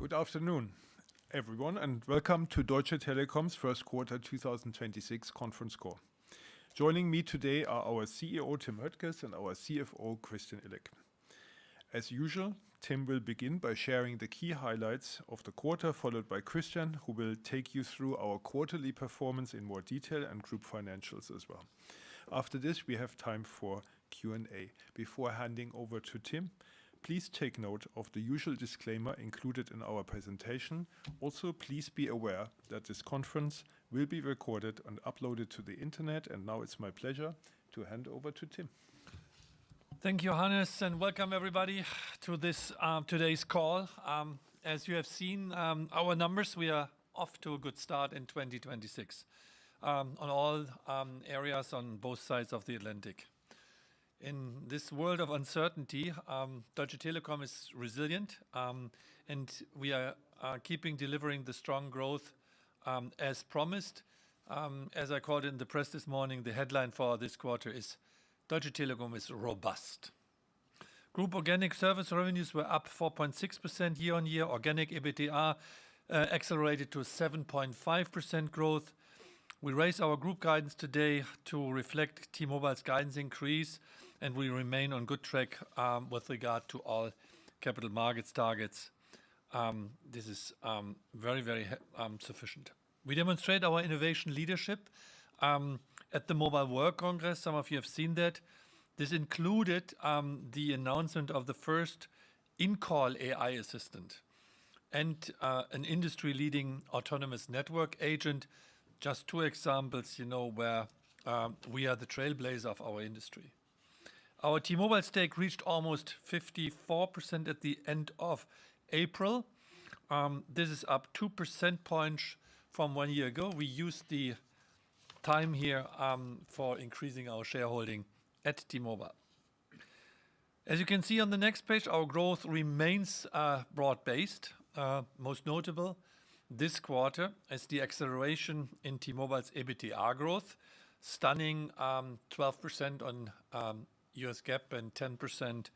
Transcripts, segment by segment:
Good afternoon, everyone, and welcome to Deutsche Telekom's first quarter 2026 conference call. Joining me today are our CEO, Tim Höttges, and our CFO, Christian Illek. As usual, Tim will begin by sharing the key highlights of the quarter, followed by Christian, who will take you through our quarterly performance in more detail and group financials as well. After this, we have time for Q&A. Before handing over to Tim, please take note of the usual disclaimer included in our presentation. Also, please be aware that this conference will be recorded and uploaded to the internet. And now it's my pleasure to hand over to Tim. Thank you, Hannes, and welcome everybody to this today's call. As you have seen our numbers, we are off to a good start in 2026 on all areas on both sides of the Atlantic. In this world of uncertainty, Deutsche Telekom is resilient, and we are keeping delivering the strong growth as promised. As I called in the press this morning, the headline for this quarter is Deutsche Telekom is robust. Group organic service revenues were up 4.6% year-on-year. Organic EBITDA accelerated to 7.5% growth. We raised our group guidance today to reflect T-Mobile's guidance increase, and we remain on good track with regard to all capital markets targets. This is very sufficient. We demonstrate our innovation leadership at the Mobile World Congress. Some of you have seen that. This included the announcement of the first in-call AI assistant and an industry-leading autonomous network agent. Just two examples, where we are the trailblazer of our industry. Our T-Mobile stake reached almost 54% at the end of April. This is up 2% points from 1 year ago. We used the time here for increasing our shareholding at T-Mobile. As you can see on the next page, our growth remains broad-based. Most notable this quarter is the acceleration in T-Mobile's EBITDA growth, stunning 12% on US GAAP and 10%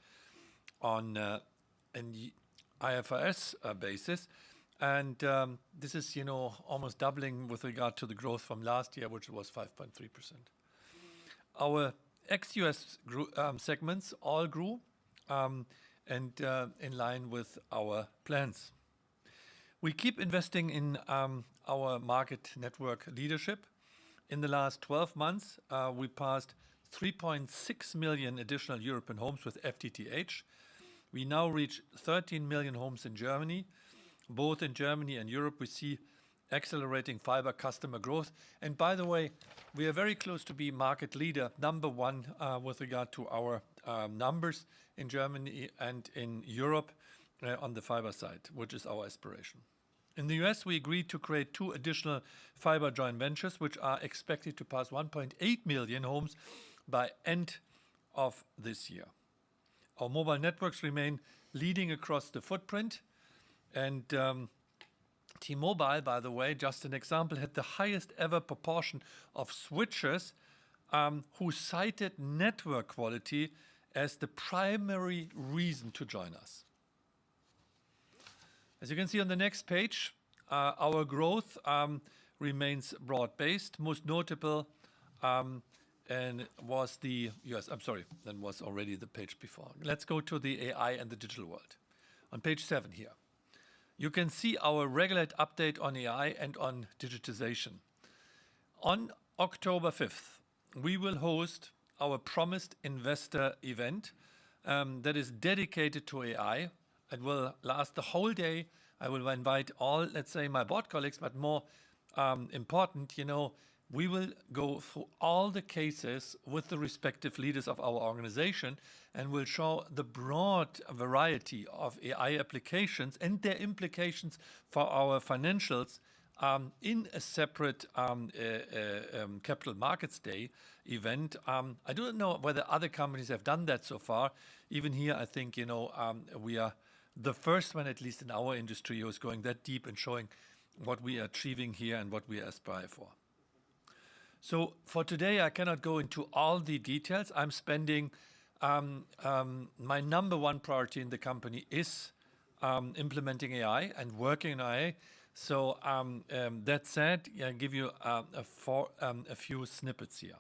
on an IFRS basis. And this is, almost doubling with regard to the growth from last year, which was 5.3%. Our ex-US segments all grew and in line with our plans. We keep investing in our market network leadership. In the last 12 months, we passed 3.6 million additional European homes with FTTH. We now reach 13 million homes in Germany. Both in Germany and Europe, we see accelerating fiber customer growth. And by the way, we are very close to be market leader, number one with regard to our numbers in Germany and in Europe on the fiber side, which is our aspiration. In the US, we agreed to create 2 additional fiber joint ventures, which are expected to pass 1.8 million homes by end of this year. Our mobile networks remain leading across the footprint. And T-Mobile, by the way, just an example, had the highest ever proportion of switchers who cited network quality as the primary reason to join us. As you can see on the next page, our growth remains broad-based. Most notable and was the US. I'm sorry, that was already the page before. Let's go to the AI and the digital world. On page 7 here, you can see our regular update on AI and on digitization. On October 5th, we will host our promised investor event that is dedicated to AI. It will last the whole day. I will invite all, let's say, my board colleagues, but more important, we will go through all the cases with the respective leaders of our organization and will show the broad variety of AI applications and their implications for our financials in a separate Capital Markets Day event. I don't know whether other companies have done that so far. Even here, I think, we are the first one, at least in our industry, who is going that deep and showing what we are achieving here and what we aspire for. So for today, I cannot go into all the details. I'm spending my number one priority in the company is implementing AI and working on AI. So that said, I give you a few snippets here.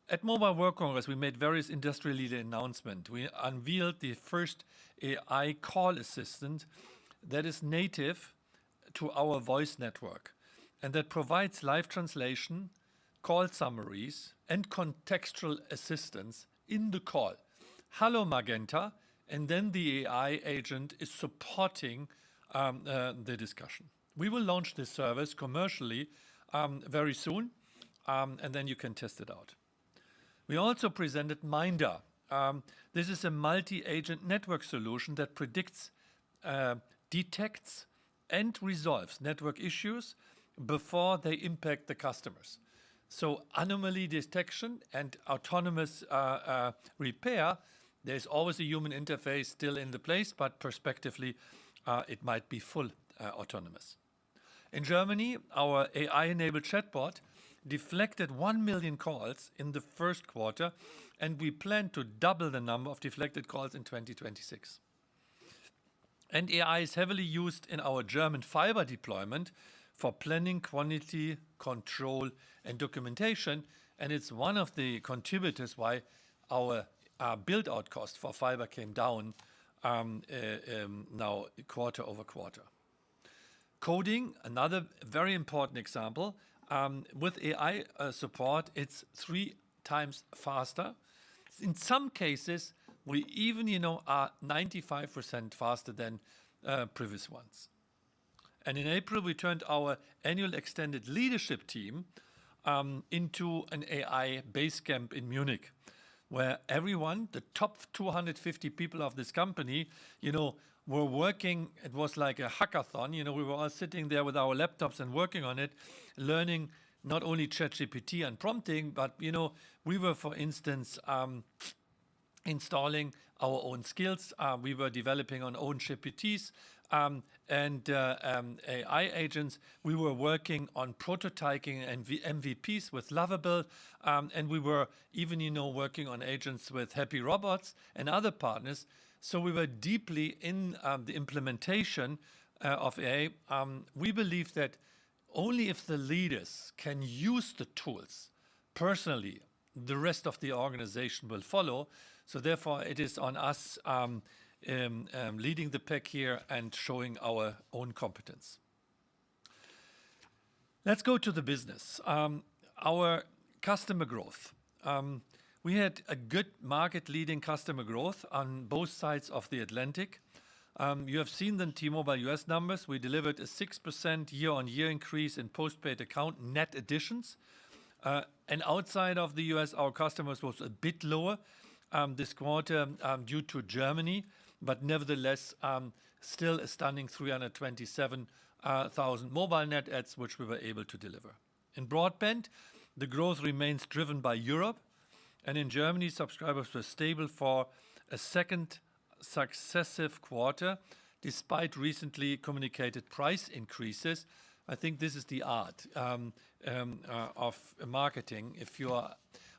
At Mobile World Congress, we made various industry-leading announcements. We unveiled the first AI call assistant that is native to our voice network and that provides live translation, call summaries, and contextual assistance in the call. Hello, Magenta, and then the AI agent is supporting the discussion. We will launch this service commercially very soon, and then you can test it out. We also presented Minder. This is a multi-agent network solution that predicts, detects, and resolves network issues before they impact the customers. So anomaly detection and autonomous repair, there's always a human interface still in the place, but prospectively it might be full autonomous. In Germany, our AI-enabled chatbot deflected 1 million calls in the first quarter, and we plan to double the number of deflected calls in 2026. And AI is heavily used in our German fiber deployment for planning, quantity, control, and documentation, and it's one of the contributors why our build-out cost for fiber came down now quarter over quarter. Coding, another very important example. With AI support, it's 3 times faster. In some cases, we even, are 95% faster than previous ones. And in April, we turned our annual extended leadership team into an AI base camp in Munich, where everyone, the top 250 people of this company, were working. It was like a hackathon. We were all sitting there with our laptops and working on it, learning not only ChatGPT and prompting, but we were, for instance, installing our own skills. We were developing our own GPTs and AI agents. We were working on prototyping and MVPs with Lovable, and we were even, working on agents with Happy Robots and other partners. So we were deeply in the implementation of AI. We believe that only if the leaders can use the tools personally, the rest of the organization will follow. So therefore, it is on us leading the pack here and showing our own competence. Let's go to the business. Our customer growth. We had a good market-leading customer growth on both sides of the Atlantic. You have seen the T-Mobile US numbers. We delivered a 6% year-on-year increase in postpaid account net additions. And outside of the US, our customers was a bit lower this quarter due to Germany, but nevertheless, still a stunning 327,000 mobile net adds, which we were able to deliver. In broadband, the growth remains driven by Europe, and in Germany, subscribers were stable for a second successive quarter, despite recently communicated price increases. I think this is the art of marketing. If you are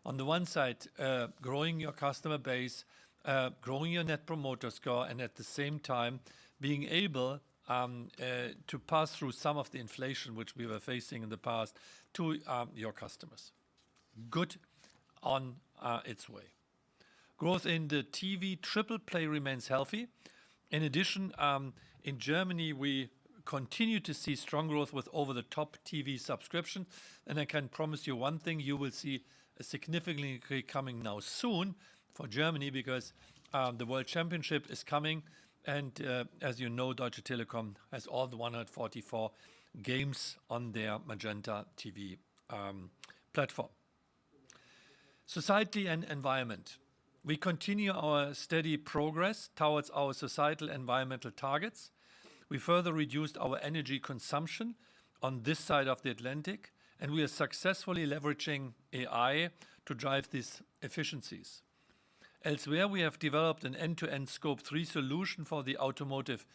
on the one side growing your customer base, growing your net promoter score, and at the same time being able to pass through some of the inflation which we were facing in the past to your customers. Good on its way. Growth in the TV triple play remains healthy. In addition, in Germany, we continue to see strong growth with over-the-top TV subscription. And I can promise you one thing, you will see a significant increase coming now soon for Germany because the World Championship is coming. And as you know, Deutsche Telekom has all the 144 games on their Magenta TV platform. Society and environment. We continue our steady progress towards our societal environmental targets. We further reduced our energy consumption on this side of the Atlantic, and we are successfully leveraging AI to drive these efficiencies. Elsewhere, we have developed an end-to-end Scope 3 solution for the automotive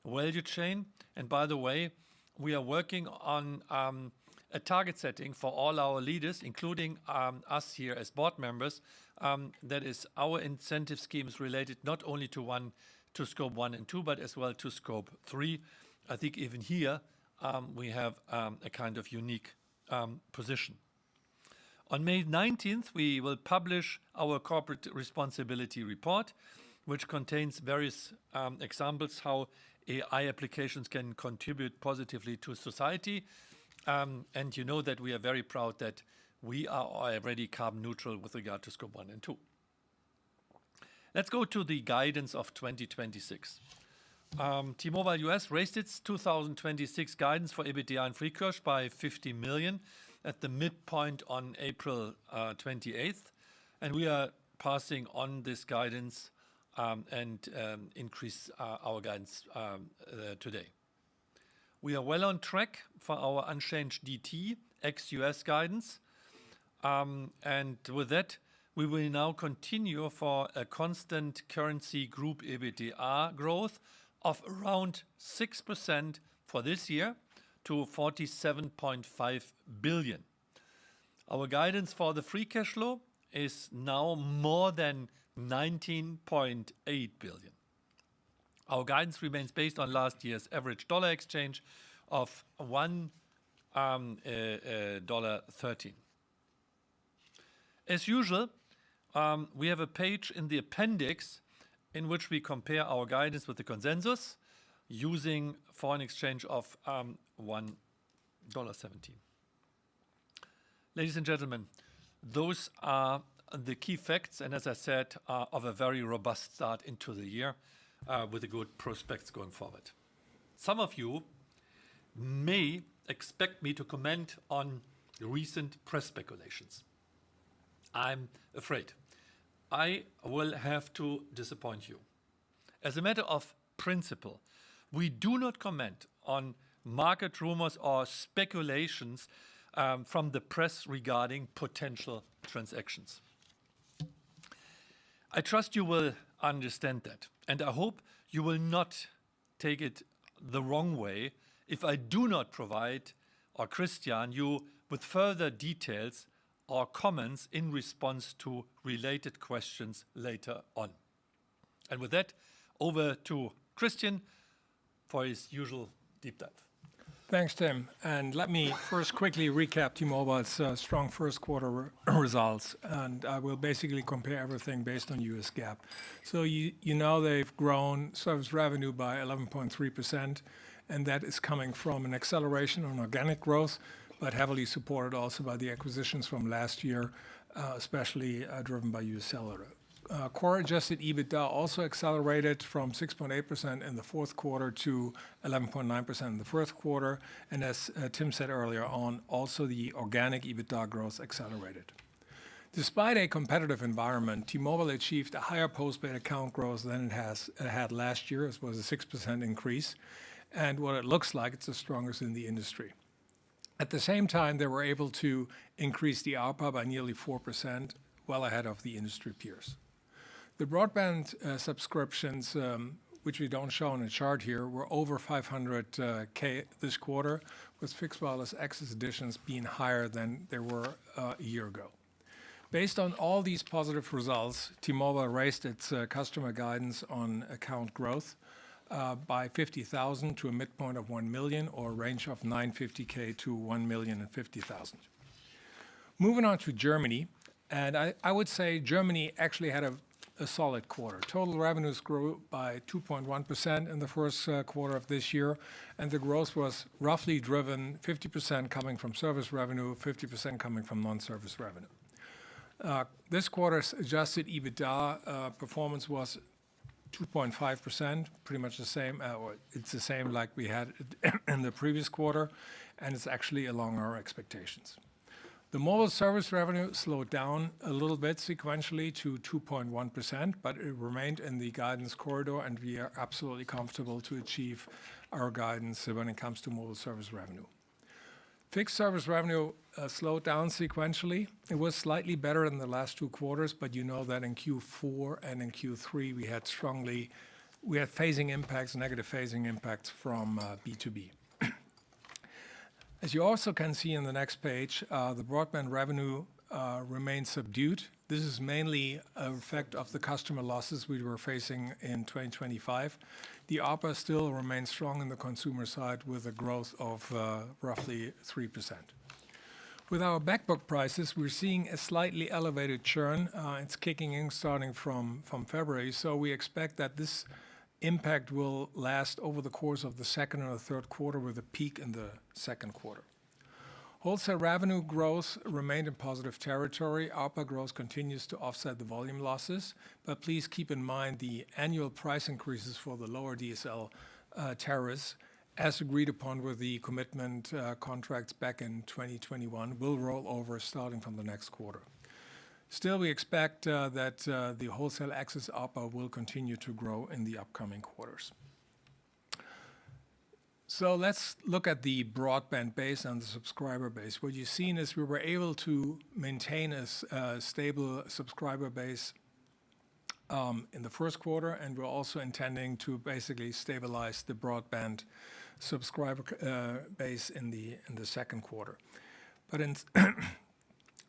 value chain. And by the way, we are working on a target setting for all our leaders, including us here as board members. That is, our incentive scheme is related not only to to scope 1 and 2, but as well to scope 3. I think even here we have a kind of unique position. On May 19th, we will publish our corporate responsibility report, which contains various examples how AI applications can contribute positively to society. And you know that we are very proud that we are already carbon neutral with regard to scope 1 and 2. Let's go to the guidance of 2026. T-Mobile US raised its 2026 guidance for EBITDA and free cash by 50 million at the midpoint on April 28th. And we are passing on this guidance and increase our guidance today. We are well on track for our unchanged DT ex-US guidance. And with that, we will now continue for a constant currency group EBITDA growth of around 6% for this year to 47.5 billion. Our guidance for the free cash flow is now more than 19.8 billion. Our guidance remains based on last year's average dollar exchange of $1.13. As usual, we have a page in the appendix in which we compare our guidance with the consensus using foreign exchange of $1.17. Ladies and gentlemen, those are the key facts, and as I said, of a very robust start into the year with the good prospects going forward. Some of you may expect me to comment on recent press speculations. I'm afraid I will have to disappoint you. As a matter of principle, we do not comment on market rumors or speculations from the press regarding potential transactions. I trust you will understand that, and I hope you will not take it the wrong way if I do not provide, or Christian, you with further details or comments in response to related questions later on. And with that, over to Christian for his usual deep dive. Thanks, Tim. And let me first quickly recap T-Mobile's strong first quarter results. And I will basically compare everything based on US GAAP. So you know they've grown service revenue by 11.3%. And that is coming from an acceleration on organic growth, but heavily supported also by the acquisitions from last year, especially driven by US Cellular. Core adjusted EBITDA also accelerated from 6.8% in the fourth quarter to 11.9% in the first quarter. And as Tim said earlier on, also the organic EBITDA growth accelerated. Despite a competitive environment, T-Mobile achieved a higher postpaid account growth than it had last year. It was a 6% increase. And what it looks like, it's the strongest in the industry. At the same time, they were able to increase the ARPA by nearly 4%, well ahead of the industry peers. The broadband subscriptions, which we don't show on a chart here, were over 500K this quarter, with fixed wireless access additions being higher than they were a year ago. Based on all these positive results, T-Mobile raised its customer guidance on account growth by 50,000 to a midpoint of 1 million, or a range of 950K to 1,050,000. Moving on to Germany, and I would say Germany actually had a solid quarter. Total revenues grew by 2.1% in the first quarter of this year, and the growth was roughly driven 50% coming from service revenue, 50% coming from non-service revenue. This quarter's adjusted EBITDA performance was 2.5%, pretty much the same. It's the same like we had in the previous quarter, and it's actually along our expectations. The mobile service revenue slowed down a little bit sequentially to 2.1%, but it remained in the guidance corridor, and we are absolutely comfortable to achieve our guidance when it comes to mobile service revenue. Fixed service revenue slowed down sequentially. It was slightly better in the last 2 quarters, but you know that in Q4 and in Q3 we had phasing impacts, negative phasing impacts from B2B. As you also can see in the next page, the broadband revenue remains subdued This is mainly an effect of the customer losses we were facing in 2025. The ARPA still remains strong in the consumer side with a growth of roughly 3%. With our backbook prices, we're seeing a slightly elevated churn. It's kicking in starting from February, so we expect that this impact will last over the course of the second or the third quarter with a peak in the second quarter. Wholesale revenue growth remained in positive territory. ARPA growth continues to offset the volume losses, but please keep in mind the annual price increases for the lower DSL tariffs, as agreed upon with the commitment contracts back in 2021, will roll over starting from the next quarter. Still, we expect that the wholesale access ARPA will continue to grow in the upcoming quarters. So let's look at the broadband base and the subscriber base. What you've seen is we were able to maintain a stable subscriber base in the first quarter, and we're also intending to basically stabilize the broadband subscriber base in the second quarter. But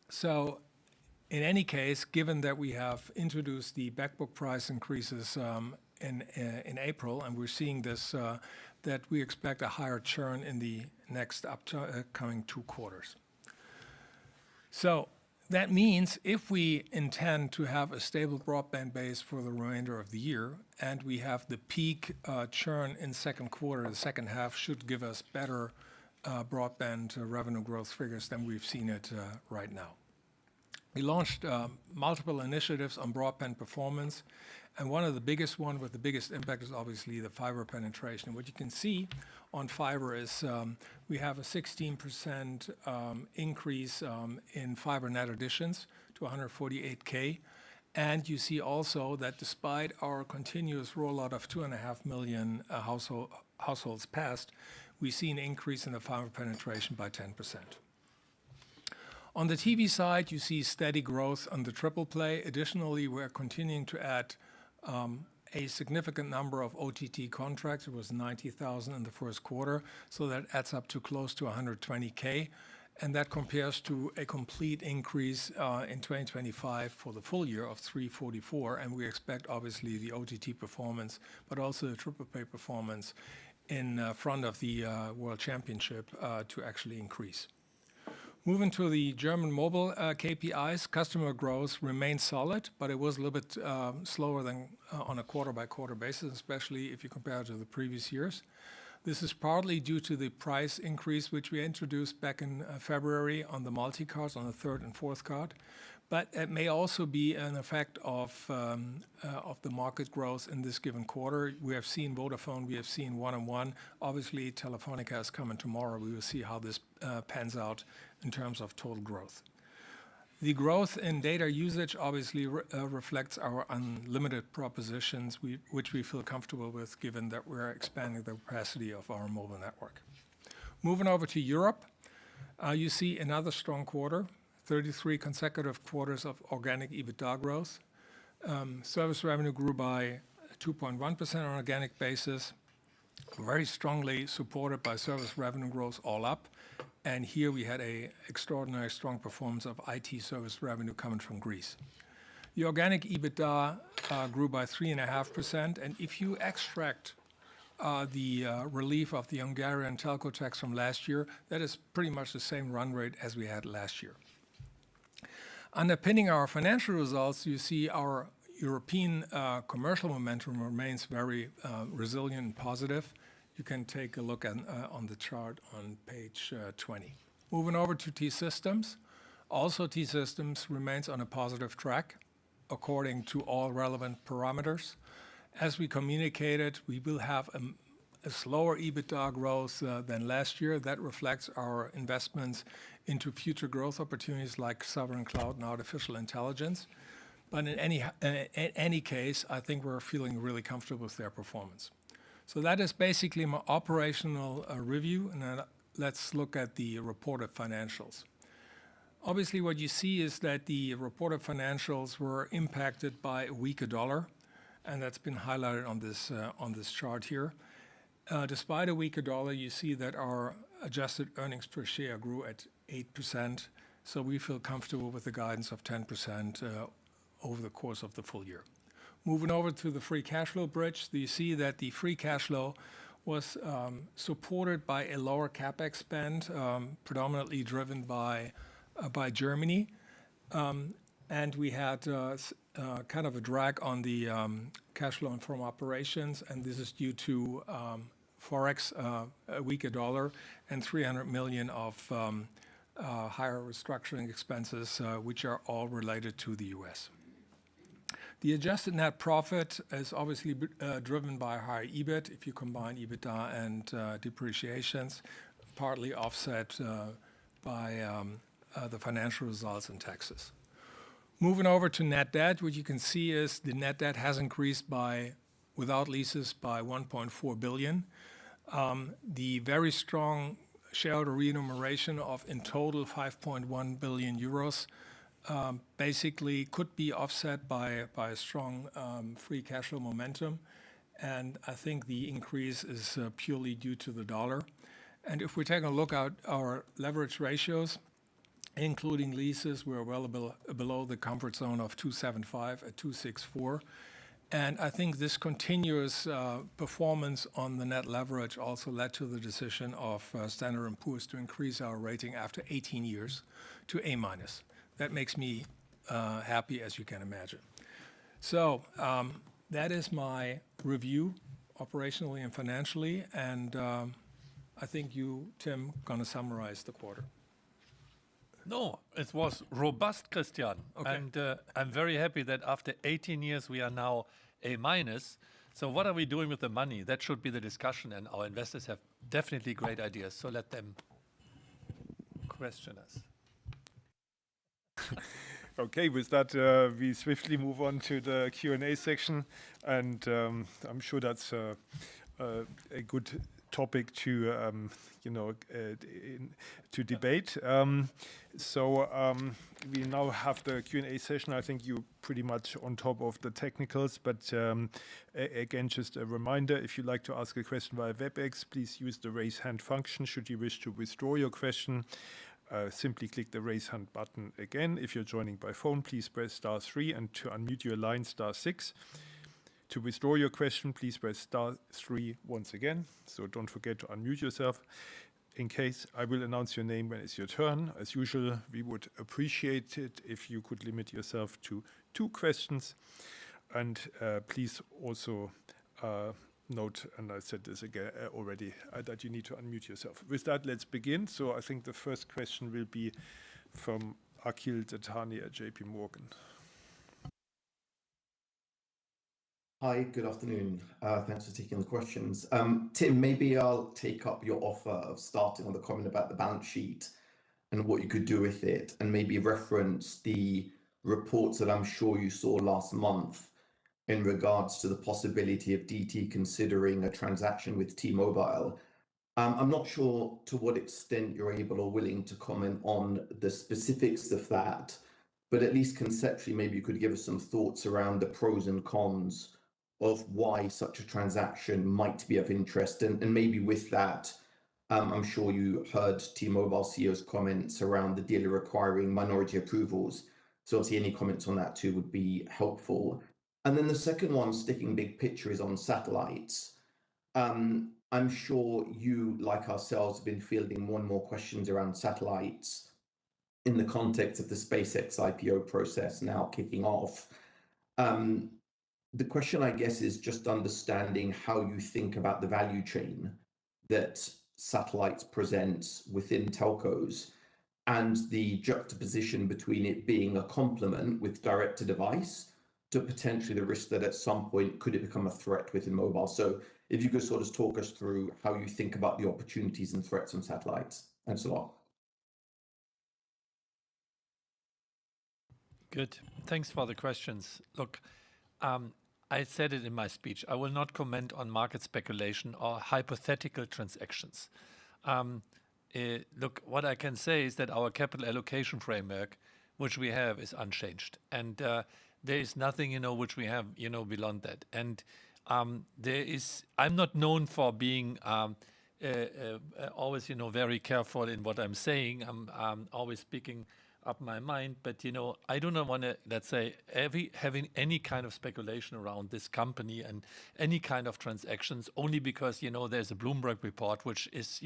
so in any case, given that we have introduced the backbook price increases in April, and we're seeing this, that we expect a higher churn in the next upcoming 2 quarters. So that means if we intend to have a stable broadband base for the remainder of the year, and we have the peak churn in second quarter, the second half should give us better broadband revenue growth figures than we've seen it right now. We launched multiple initiatives on broadband performance, and one of the biggest one with the biggest impact is obviously the fiber penetration. What you can see on fiber is we have a 16% increase in fiber net additions to 148K. And you see also that despite our continuous rollout of 2.5 million households passed, we see an increase in the fiber penetration by 10%. On the TV side, you see steady growth on the triple play. Additionally, we're continuing to add a significant number of OTT contracts. It was 90,000 in the first quarter, so that adds up to close to 120K. And that compares to a complete increase in 2025 for the full year of 344. And we expect, obviously, the OTT performance, but also the triple play performance in front of the World Championship to actually increase. Moving to the German mobile KPIs, customer growth remained solid, but it was a little bit slower than on a quarter-by-quarter basis, especially if you compare it to the previous years. This is partly due to the price increase, which we introduced back in February on the multi-cards, on the third and fourth card. But it may also be an effect of the market growth in this given quarter. We have seen Vodafone, we have seen 1&1. Obviously, Telefonica is coming tomorrow. We will see how this pans out in terms of total growth. The growth in data usage obviously reflects our unlimited propositions, which we feel comfortable with, given that we're expanding the capacity of our mobile network. Moving over to Europe, you see another strong quarter, 33 consecutive quarters of organic EBITDA growth. Service revenue grew by 2.1% on an organic basis, very strongly supported by service revenue growth all up. And here we had an extraordinary strong performance of IT service revenue coming from Greece. The organic EBITDA grew by 3.5%. And if you extract the relief of the Hungarian telco tax from last year, that is pretty much the same run rate as we had last year. Underpinning our financial results, you see our European commercial momentum remains very resilient and positive. You can take a look on the chart on page 20. Moving over to T-Systems. Also, T-Systems remains on a positive track according to all relevant parameters. As we communicated, we will have a slower EBITDA growth than last year. That reflects our investments into future growth opportunities like sovereign cloud and artificial intelligence. But in any case, I think we're feeling really comfortable with their performance. So that is basically my operational review, and then let's look at the reported financials. Obviously, what you see is that the reported financials were impacted by a weaker dollar, and that's been highlighted on this chart here. Despite a weaker dollar, you see that our adjusted earnings per share grew at 8%, So we feel comfortable with the guidance of 10% over the course of the full year. Moving over to the free cash flow bridge, you see that the free cash flow was supported by a lower CapEx spend, predominantly driven by Germany. And we had kind of a drag on the cash flow from operations, and this is due to Forex, a weaker dollar, and 300 million of higher restructuring expenses, which are all related to the US. The adjusted net profit is obviously driven by higher EBIT if you combine EBITDA and depreciations, partly offset by the financial results and taxes. Moving over to net debt, what you can see is the net debt has increased without leases by 1.4 billion. The very strong shareholder remuneration of in total 5.1 billion euros basically could be offset by a strong free cash flow momentum. And I think the increase is purely due to the dollar. And if we take a look at our leverage ratios, including leases, we're well below the comfort zone of 2.75 at 2.64. And I think this continuous performance on the net leverage also led to the decision of Standard & Poor's to increase our rating after 18 years to A-. That makes me happy, as you can imagine. So that is my review, operationally and financially. And I think you, Tim, going to summarize the quarter. No, it was robust, Christian. Okay. And I'm very happy that after 18 years, we are now A-. So what are we doing with the money? That should be the discussion, and our investors have definitely great ideas. So let them question us. Okay, with that, we swiftly move on to the Q&A section, and I'm sure that's a good topic to to debate. So we now have the Q&A session. I think you're pretty much on top of the technicals, but again, just a reminder: if you'd like to ask a question via WebEx, please use the raise hand function. Should you wish to withdraw your question, simply click the raise hand button again. If you're joining by phone, please press *3, and to unmute your line, *6. To withdraw your question, please press *3 once again. So don't forget to unmute yourself. In case, I will announce your name when it's your turn. As usual, we would appreciate it if you could limit yourself to 2 questions. And please also note, and I said this again already, that you need to unmute yourself. With that, let's begin. So I think the first question will be from Akhil Dattani at JP Morgan. Hi, good afternoon. Thanks for taking the questions. Tim, maybe I'll take up your offer of starting on the comment about the balance sheet and what you could do with it, and maybe reference the reports that I'm sure you saw last month in regards to the possibility of DT considering a transaction with T-Mobile. I'm not sure to what extent you're able or willing to comment on the specifics of that, but at least conceptually, maybe you could give us some thoughts around the pros and cons of why such a transaction might be of interest. And maybe with that, I'm sure you heard T-Mobile CEO's comments around the deal requiring minority approvals. So obviously any comments on that too would be helpful. And then the second one, sticking big picture, is on satellites. I'm sure you, like ourselves, have been fielding more and more questions around satellites in the context of the SpaceX IPO process now kicking off. The question, I guess, is just understanding how you think about the value chain that satellites present within telcos and the juxtaposition between it being a complement with direct-to-device to potentially the risk that at some point could it become a threat within mobile. So if you could sort of talk us through how you think about the opportunities and threats on satellites. Thanks a lot. Good. Thanks for the questions. Look, I said it in my speech. I will not comment on market speculation or hypothetical transactions. Look, what I can say is that our capital allocation framework, which we have, is unchanged. And there is nothing, which we have, beyond that. And I'm not known for being always, very careful in what I'm saying. I'm always speaking up my mind. But I do not want to, let's say, having any kind of speculation around this company and any kind of transactions only because there's a Bloomberg report which is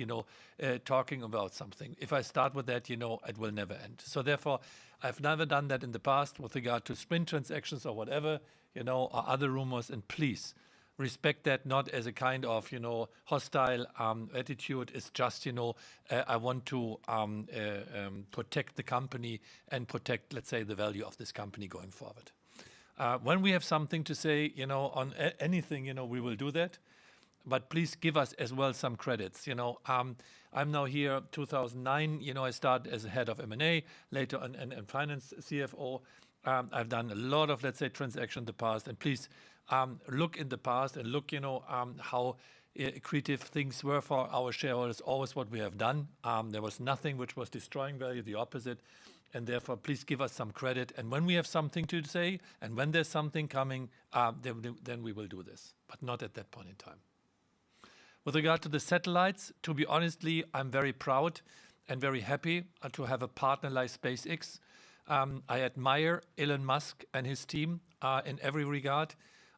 talking about something. If I start with that, it will never end. So therefore, I've never done that in the past with regard to sprint transactions or whatever, or other rumors. And please respect that not as a kind of hostile attitude. It's just I want to protect the company and protect, let's say, the value of this company going forward. When we have something to say on anything, we will do that. But please give us as well some credits. I'm now here 2009. I started as a head of M&A, later on and finance CFO. I've done a lot of, let's say, transactions in the past. And please look in the past and look, how accretive things were for our shareholders. Always what we have done. There was nothing which was destroying value, the opposite. And therefore, please give us some credit. And when we have something to say, and when there's something coming, then we will do this. But not at that point in time. With regard to the satellites, to be honestly, I'm very proud and very happy to have a partner like SpaceX. I admire Elon Musk and his team in every regard.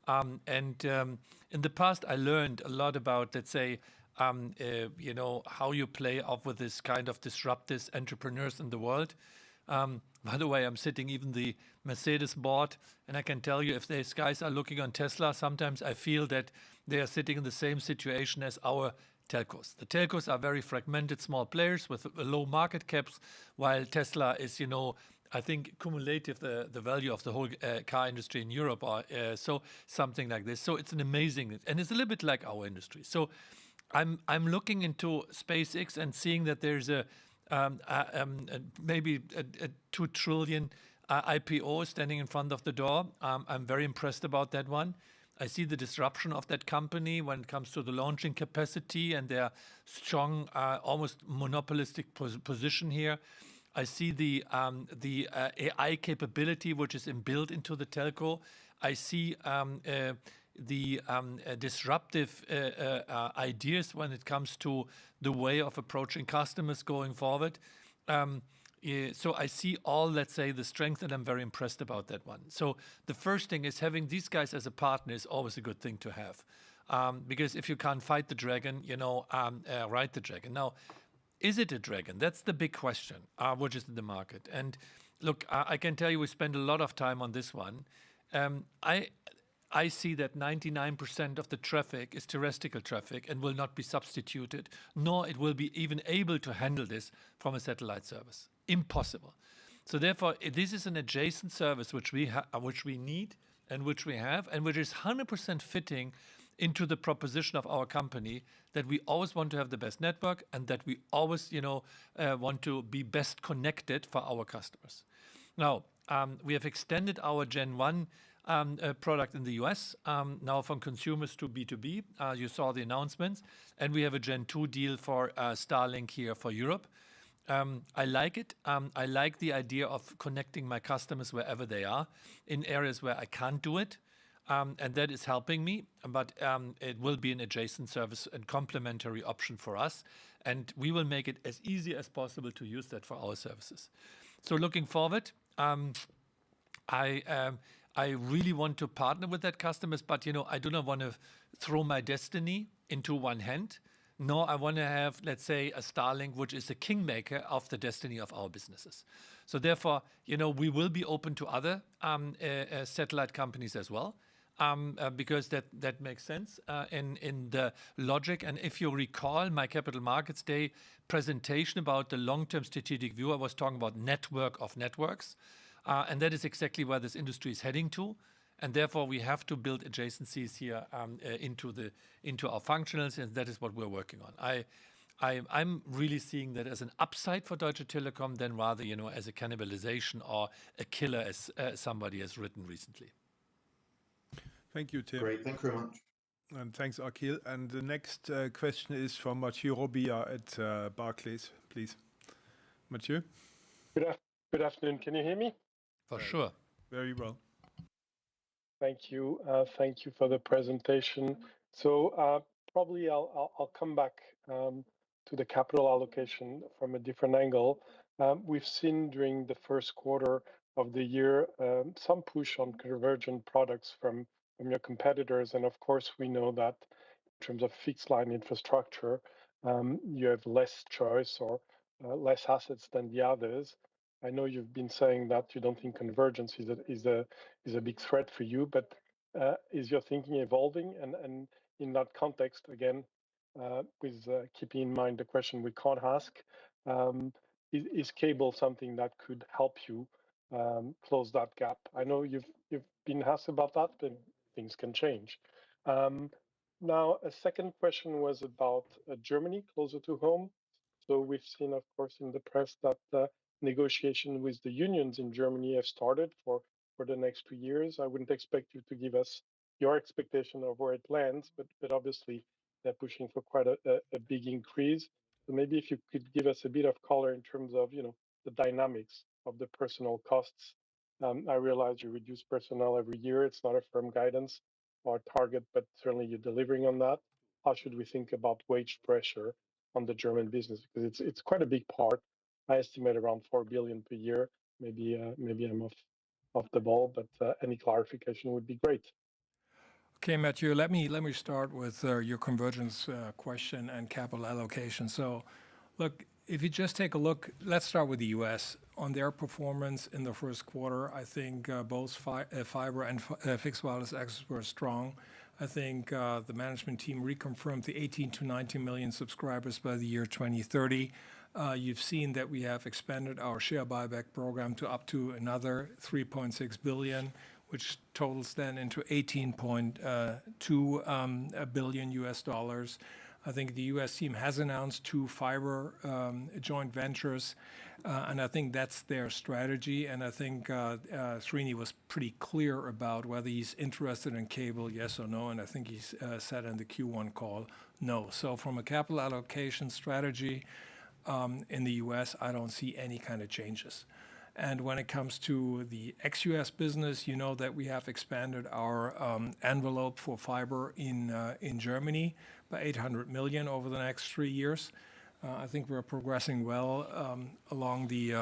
And in the past, I learned a lot about, let's say, how you play off with this kind of disruptive entrepreneurs in the world. By the way, I'm sitting even the Mercedes board, and I can tell you if these guys are looking on Tesla, sometimes I feel that they are sitting in the same situation as our telcos. The telcos are very fragmented, small players with low market caps, while Tesla is, I think, cumulative, the value of the whole car industry in Europe, or so something like this. So it's an amazing, and it's a little bit like our industry. So I'm looking into SpaceX and seeing that there's maybe a 2 trillion IPO standing in front of the door. I'm very impressed about that one. I see the disruption of that company when it comes to the launching capacity and their strong, almost monopolistic position here. I see the AI capability which is inbuilt into the telco. I see the disruptive ideas when it comes to the way of approaching customers going forward. So I see all, let's say, the strength, and I'm very impressed about that one. So the first thing is having these guys as a partner is always a good thing to have. Because if you can't fight the dragon, ride the dragon. Now, is it a dragon? That's the big question, which is in the market. And look, I can tell you we spend a lot of time on this one. I see that 99% of the traffic is terrestrial traffic and will not be substituted, nor it will be even able to handle this from a satellite service. Impossible. So therefore, this is an adjacent service which we need and which we have, and which is 100% fitting into the proposition of our company that we always want to have the best network and that we always, want to be best connected for our customers. Now, we have extended our Gen 1 product in the US, now from consumers to B2B. You saw the announcements. And we have a Gen 2 deal for Starlink here for Europe. I like it. I like the idea of connecting my customers wherever they are in areas where I can't do it. And that is helping me. But it will be an adjacent service and complementary option for us. And we will make it as easy as possible to use that for our services. So looking forward, I really want to partner with that customers, but I do not want to throw my destiny into one hand. Nor I want to have, let's say, a Starlink, which is a kingmaker of the destiny of our businesses. So therefore, we will be open to other satellite companies as well, because that makes sense in the logic. And if you recall my Capital Markets Day presentation about the long-term strategic view, I was talking about network of networks. And that is exactly where this industry is heading to. And therefore, we have to build adjacencies here into our functionals, and that is what we're working on. I'm really seeing that as an upside for Deutsche Telekom than rather, as a cannibalization or a killer, as somebody has written recently. Thank you, Tim. Great, thank you very much. And thanks, Akhil. And the next question is from Mathieu Robillard at Barclays, please. Mathieu? Good afternoon. Can you hear me? For sure. Very well. Thank you. Thank you for the presentation. So probably I'll come back to the capital allocation from a different angle. We've seen during the first quarter of the year some push on convergent products from your competitors. And of course, we know that in terms of fixed line infrastructure, you have less choice or less assets than the others. I know you've been saying that you don't think convergence is a big threat for you, but is your thinking evolving? And in that context, again, with keeping in mind the question we can't ask, is cable something that could help you close that gap? I know you've been asked about that, but things can change. Now, a second question was about Germany, closer to home. So we've seen, of course, in the press that negotiation with the unions in Germany have started for the next 2 years. I wouldn't expect you to give us your expectation of where it lands, but obviously they're pushing for quite a big increase. So maybe if you could give us a bit of color in terms of, the dynamics of the personnel costs. I realize you reduce personnel every year. It's not a firm guidance or target, but certainly you're delivering on that. How should we think about wage pressure on the German business? Because it's quite a big part. I estimate around 4 billion per year. Maybe I'm off the ball, but any clarification would be great. Okay, Matthew, let me start with your convergence question and capital allocation. So, look, if you just take a look, let's start with the US. On their performance in the first quarter, I think both fiber and fixed wireless access were strong. I think the management team reconfirmed the 18 to 19 million subscribers by the year 2030. You've seen that we have expanded our share buyback program to up to another 3.6 billion, which totals then into 18.2 billion US dollars. I think the US team has announced 2 fiber joint ventures, and I think that's their strategy. And I think Srini was pretty clear about whether he's interested in cable, yes or no, and I think he's said in the Q1 call, no. So from a capital allocation strategy in the US, I don't see any kind of changes. And when it comes to the ex-US business, you know that we have expanded our envelope for fiber in Germany by 800 million over the next 3 years. I think we're progressing well along the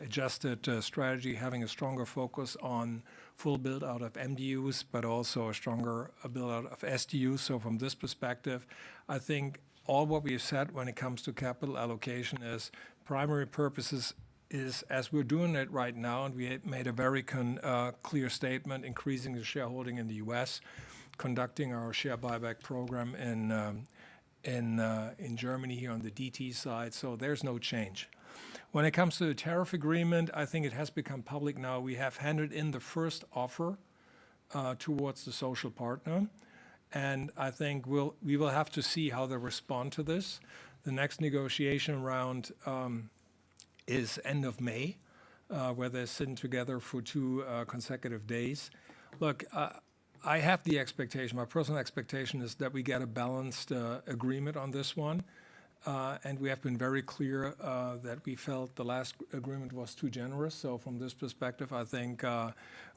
adjusted strategy, having a stronger focus on full build out of MDUs, but also a stronger build out of SDUs. So from this perspective, I think all what we have said when it comes to capital allocation is primary purposes is as we're doing it right now, and we made a very clear statement, increasing the shareholding in the US, conducting our share buyback program in Germany here on the DT side. So there's no change. When it comes to the tariff agreement, I think it has become public now. We have handed in the first offer towards the social partner. And I think we will have to see how they respond to this. The next negotiation round is end of May, where they're sitting together for 2 consecutive days. Look, I have the expectation, my personal expectation is that we get a balanced agreement on this one. And we have been very clear that we felt the last agreement was too generous. So from this perspective, I think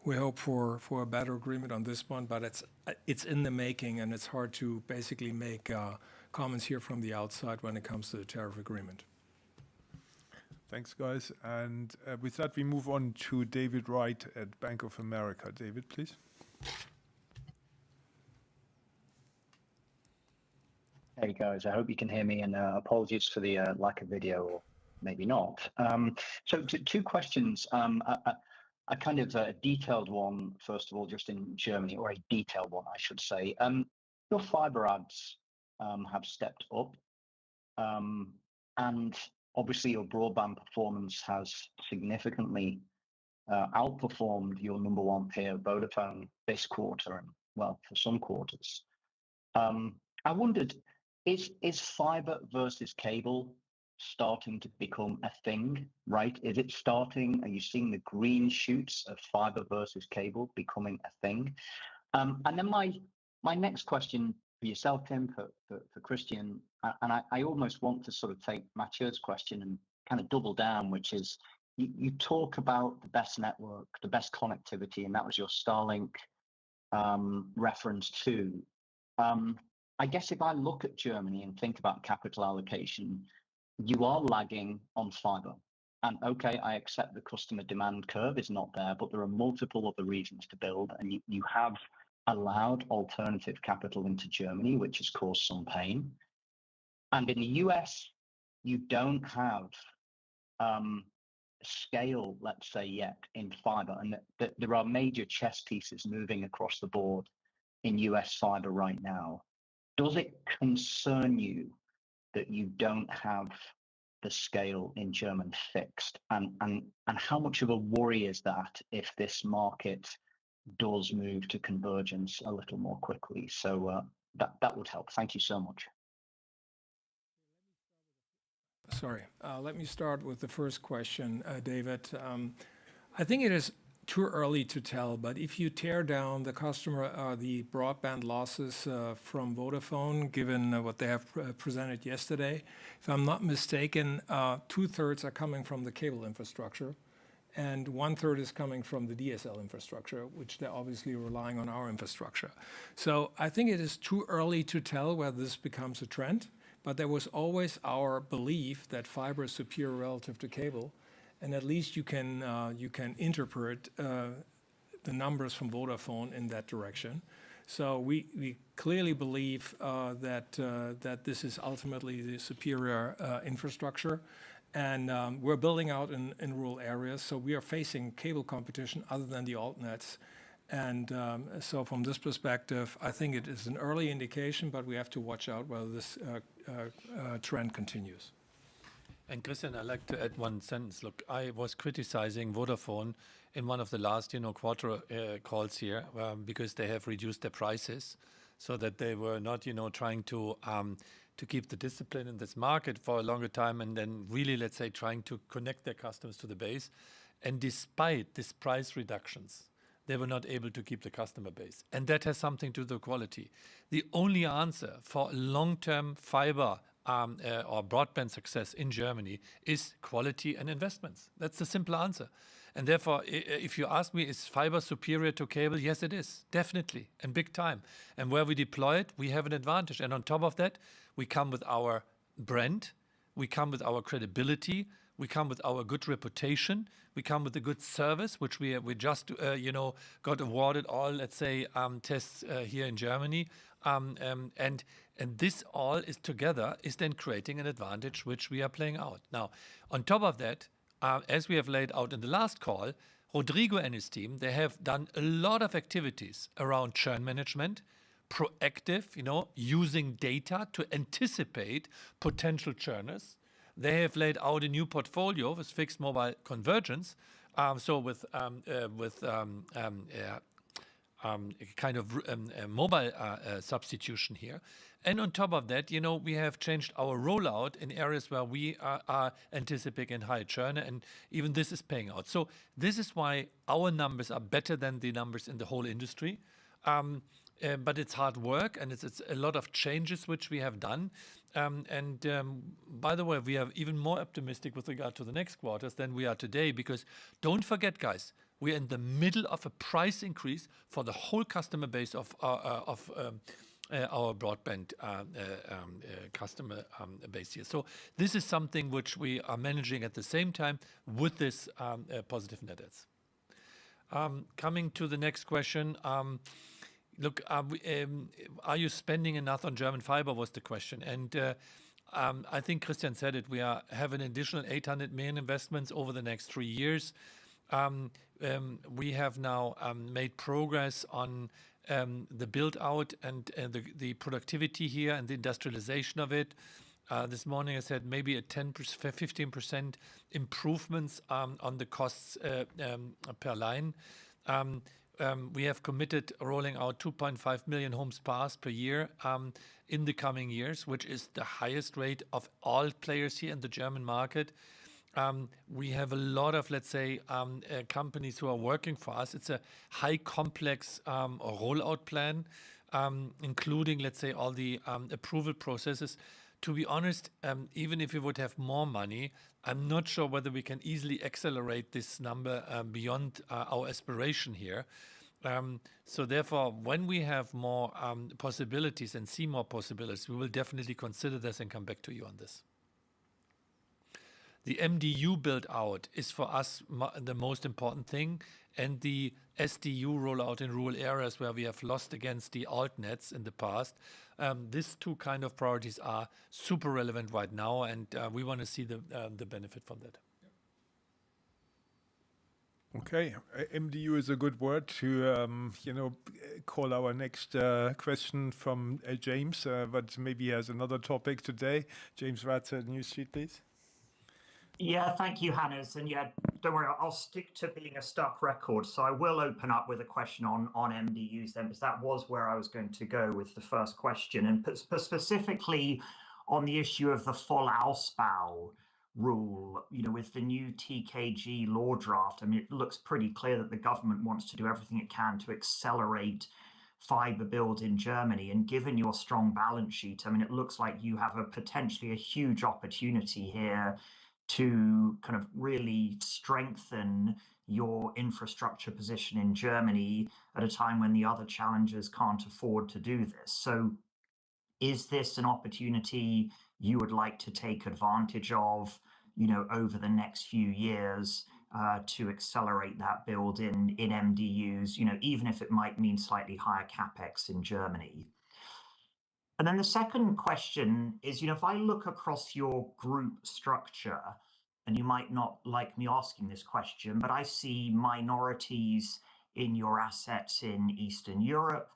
we hope for a better agreement on this one, but it's in the making, and it's hard to basically make comments here from the outside when it comes to the tariff agreement. Thanks, guys. And with that, we move on to David Wright at Bank of America. David, please. Hey guys, I hope you can hear me, and apologies for the lack of video, or maybe not. So 2 questions. A kind of a detailed one, first of all, just in Germany, or a detailed one, I should say. Your fiber ads have stepped up, and obviously your broadband performance has significantly outperformed your number 1 peer, Vodafone, this quarter, and well, for some quarters. I wondered, is fiber versus cable starting to become a thing, right? Is it starting? Are you seeing the green shoots of fiber versus cable becoming a thing? And then my next question for yourself, Tim, for Christian, and I almost want to sort of take Mathieu's question and kind of double down, which is you talk about the best network, the best connectivity, and that was your Starlink reference too. I guess if I look at Germany and think about capital allocation, you are lagging on fiber. And okay, I accept the customer demand curve is not there, but there are multiple other reasons to build, and you have allowed alternative capital into Germany, which has caused some pain. And in the US, you don't have scale, let's say, yet in fiber, and there are major chess pieces moving across the board in US fiber right now. Does it concern you that you don't have the scale in German fixed, and how much of a worry is that if this market does move to convergence a little more quickly? So that would help. Thank you so much. Sorry, let me start with the first question, David. I think it is too early to tell, but if you tear down the the broadband losses from Vodafone, given what they have presented yesterday, if I'm not mistaken, 2/3 are coming from the cable infrastructure, and 1/3 is coming from the DSL infrastructure, which they're obviously relying on our infrastructure. So I think it is too early to tell whether this becomes a trend, but there was always our belief that fiber is superior relative to cable. And at least you can interpret the numbers from Vodafone in that direction. So we clearly believe that this is ultimately the superior infrastructure, and we're building out in rural areas. So we are facing cable competition other than the altnets, and so from this perspective, I think it is an early indication, but we have to watch out whether this trend continues. And Christian, I'd like to add one sentence. Look, I was criticizing Vodafone in one of the last, quarter calls here because they have reduced their prices, so that they were not, trying to keep the discipline in this market for a longer time, and then really, let's say, trying to connect their customers to the base. And despite these price reductions, they were not able to keep the customer base, and that has something to do with quality. The only answer for long-term fiber or broadband success in Germany is quality and investments. That's the simple answer. And therefore, if you ask me, is fiber superior to cable? Yes, it is, definitely, and big time. And where we deploy it, we have an advantage. And on top of that, we come with our brand, we come with our credibility, we come with our good reputation, we come with a good service, which we just got awarded all, let's say, tests here in Germany. And this all is together is then creating an advantage which we are playing out. Now, on top of that, as we have laid out in the last call, Rodrigo and his team, they have done a lot of activities around churn management, proactive, using data to anticipate potential churners. They have laid out a new portfolio with fixed mobile convergence, so with kind of mobile substitution here. And on top of that, we have changed our rollout in areas where we are anticipating high churn, and even this is paying out. So this is why our numbers are better than the numbers in the whole industry. But it's hard work, and it's a lot of changes which we have done. By the way, we are even more optimistic with regard to the next quarters than we are today, because don't forget, guys, we're in the middle of a price increase for the whole customer base of our broadband customer base here. So this is something which we are managing at the same time with this positive net adds. Coming to the next question. Look, are you spending enough on German fiber was the question. And I think Christian said it. We have an additional 800 million investments over the next 3 years. We have now made progress on the build out and the productivity here and the industrialization of it. This morning I said maybe a 15% improvements on the costs per line. We have committed rolling out 2.5 million homes passed per year in the coming years, which is the highest rate of all players here in the German market. We have a lot of, let's say, companies who are working for us. It's a high complex rollout plan, including, let's say, all the approval processes. To be honest, even if we would have more money, I'm not sure whether we can easily accelerate this number beyond our aspiration here. So therefore, when we have more possibilities and see more possibilities, we will definitely consider this and come back to you on this. The MDU build out is for us the most important thing, and the SDU rollout in rural areas where we have lost against the altnets in the past. These two kind of priorities are super relevant right now, and we want to see the benefit from that. Okay, MDU is a good word to call our next question from James, but maybe he has another topic today. James Ratzer, New Street, please. Yeah, thank you, Hannes. And yeah, don't worry, I'll stick to being a stuck record. So I will open up with a question on MDUs then, because that was where I was going to go with the first question. And specifically on the issue of the Vollausbau rule, with the new TKG law draft, I mean, it looks pretty clear that the government wants to do everything it can to accelerate fiber build in Germany. And given your strong balance sheet, I mean, it looks like you have potentially a huge opportunity here to kind of really strengthen your infrastructure position in Germany at a time when the other challengers can't afford to do this. So is this an opportunity you would like to take advantage of, over the next few years to accelerate that build in MDUs, even if it might mean slightly higher capex in Germany? And then the second question is, if I look across your group structure, and you might not like me asking this question, but I see minorities in your assets in Eastern Europe.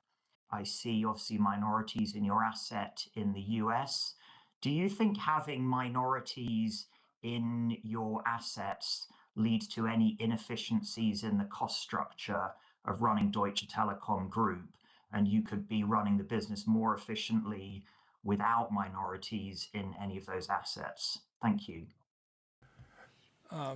I see obviously minorities in your asset in the US. Do you think having minorities in your assets leads to any inefficiencies in the cost structure of running Deutsche Telekom Group, and you could be running the business more efficiently without minorities in any of those assets? Thank you.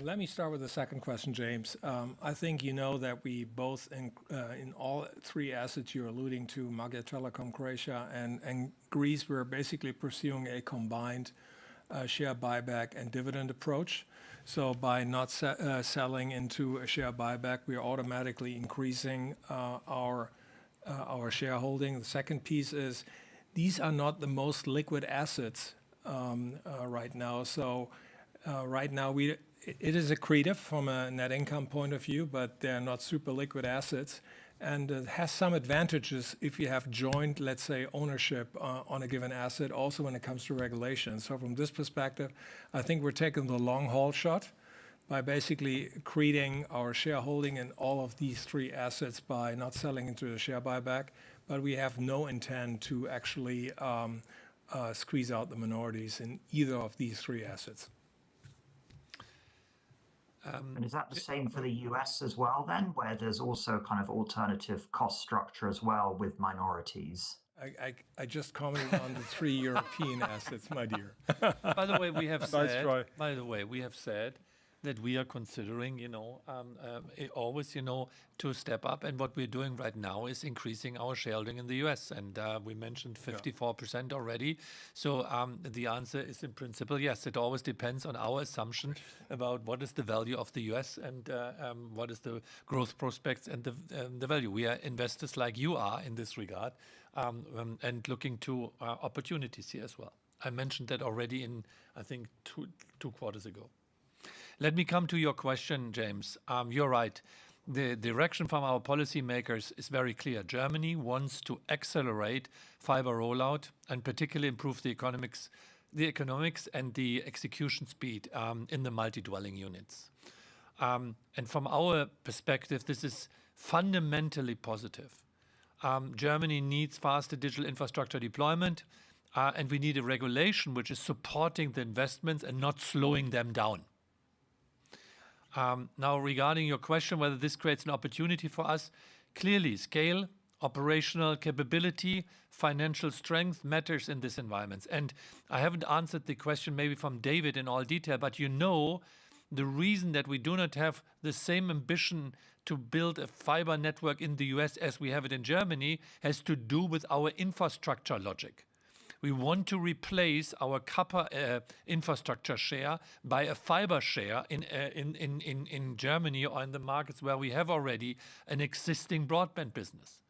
Let me start with the second question, James. I think you know that we both, in all three assets you're alluding to, Magyar Telekom, Croatia, and Greece, we're basically pursuing a combined share buyback and dividend approach. So by not selling into a share buyback, we are automatically increasing our shareholding. The second piece is these are not the most liquid assets right now. So right now it is accretive from a net income point of view, but they're not super liquid assets. And it has some advantages if you have joint, let's say, ownership on a given asset, also when it comes to regulation. So from this perspective, I think we're taking the long haul shot by basically creating our shareholding in all of these three assets by not selling into the share buyback. But we have no intent to actually squeeze out the minorities in either of these three assets. And is that the same for the US as well then, where there's also kind of alternative cost structure as well with minorities? I just commented on the three European assets, my dear. By the way, we have Nice said. try. By the way, we have said that we are considering, always, to step up. And what we're doing right now is increasing our shareholding in the US. And we mentioned 54% already. So the answer is in principle, yes, it always depends on our assumption about what is the value of the US and what is the growth prospects and the value. We are investors like you are in this regard and looking to opportunities here as well. I mentioned that already in, I think, two quarters ago. Let me come to your question, James. You're right. The direction from our policymakers is very clear. Germany wants to accelerate fiber rollout and particularly improve the economics and the execution speed in the multi-dwelling units. And from our perspective, this is fundamentally positive. Germany needs faster digital infrastructure deployment, and we need a regulation which is supporting the investments and not slowing them down. Now, regarding your question, whether this creates an opportunity for us, clearly scale, operational capability, financial strength matters in this environment. And I haven't answered the question maybe from David in all detail, but the reason that we do not have the same ambition to build a fiber network in the US as we have it in Germany has to do with our infrastructure logic. We want to replace our copper infrastructure share by a fiber share in Germany or in the markets where we have already an existing broadband business.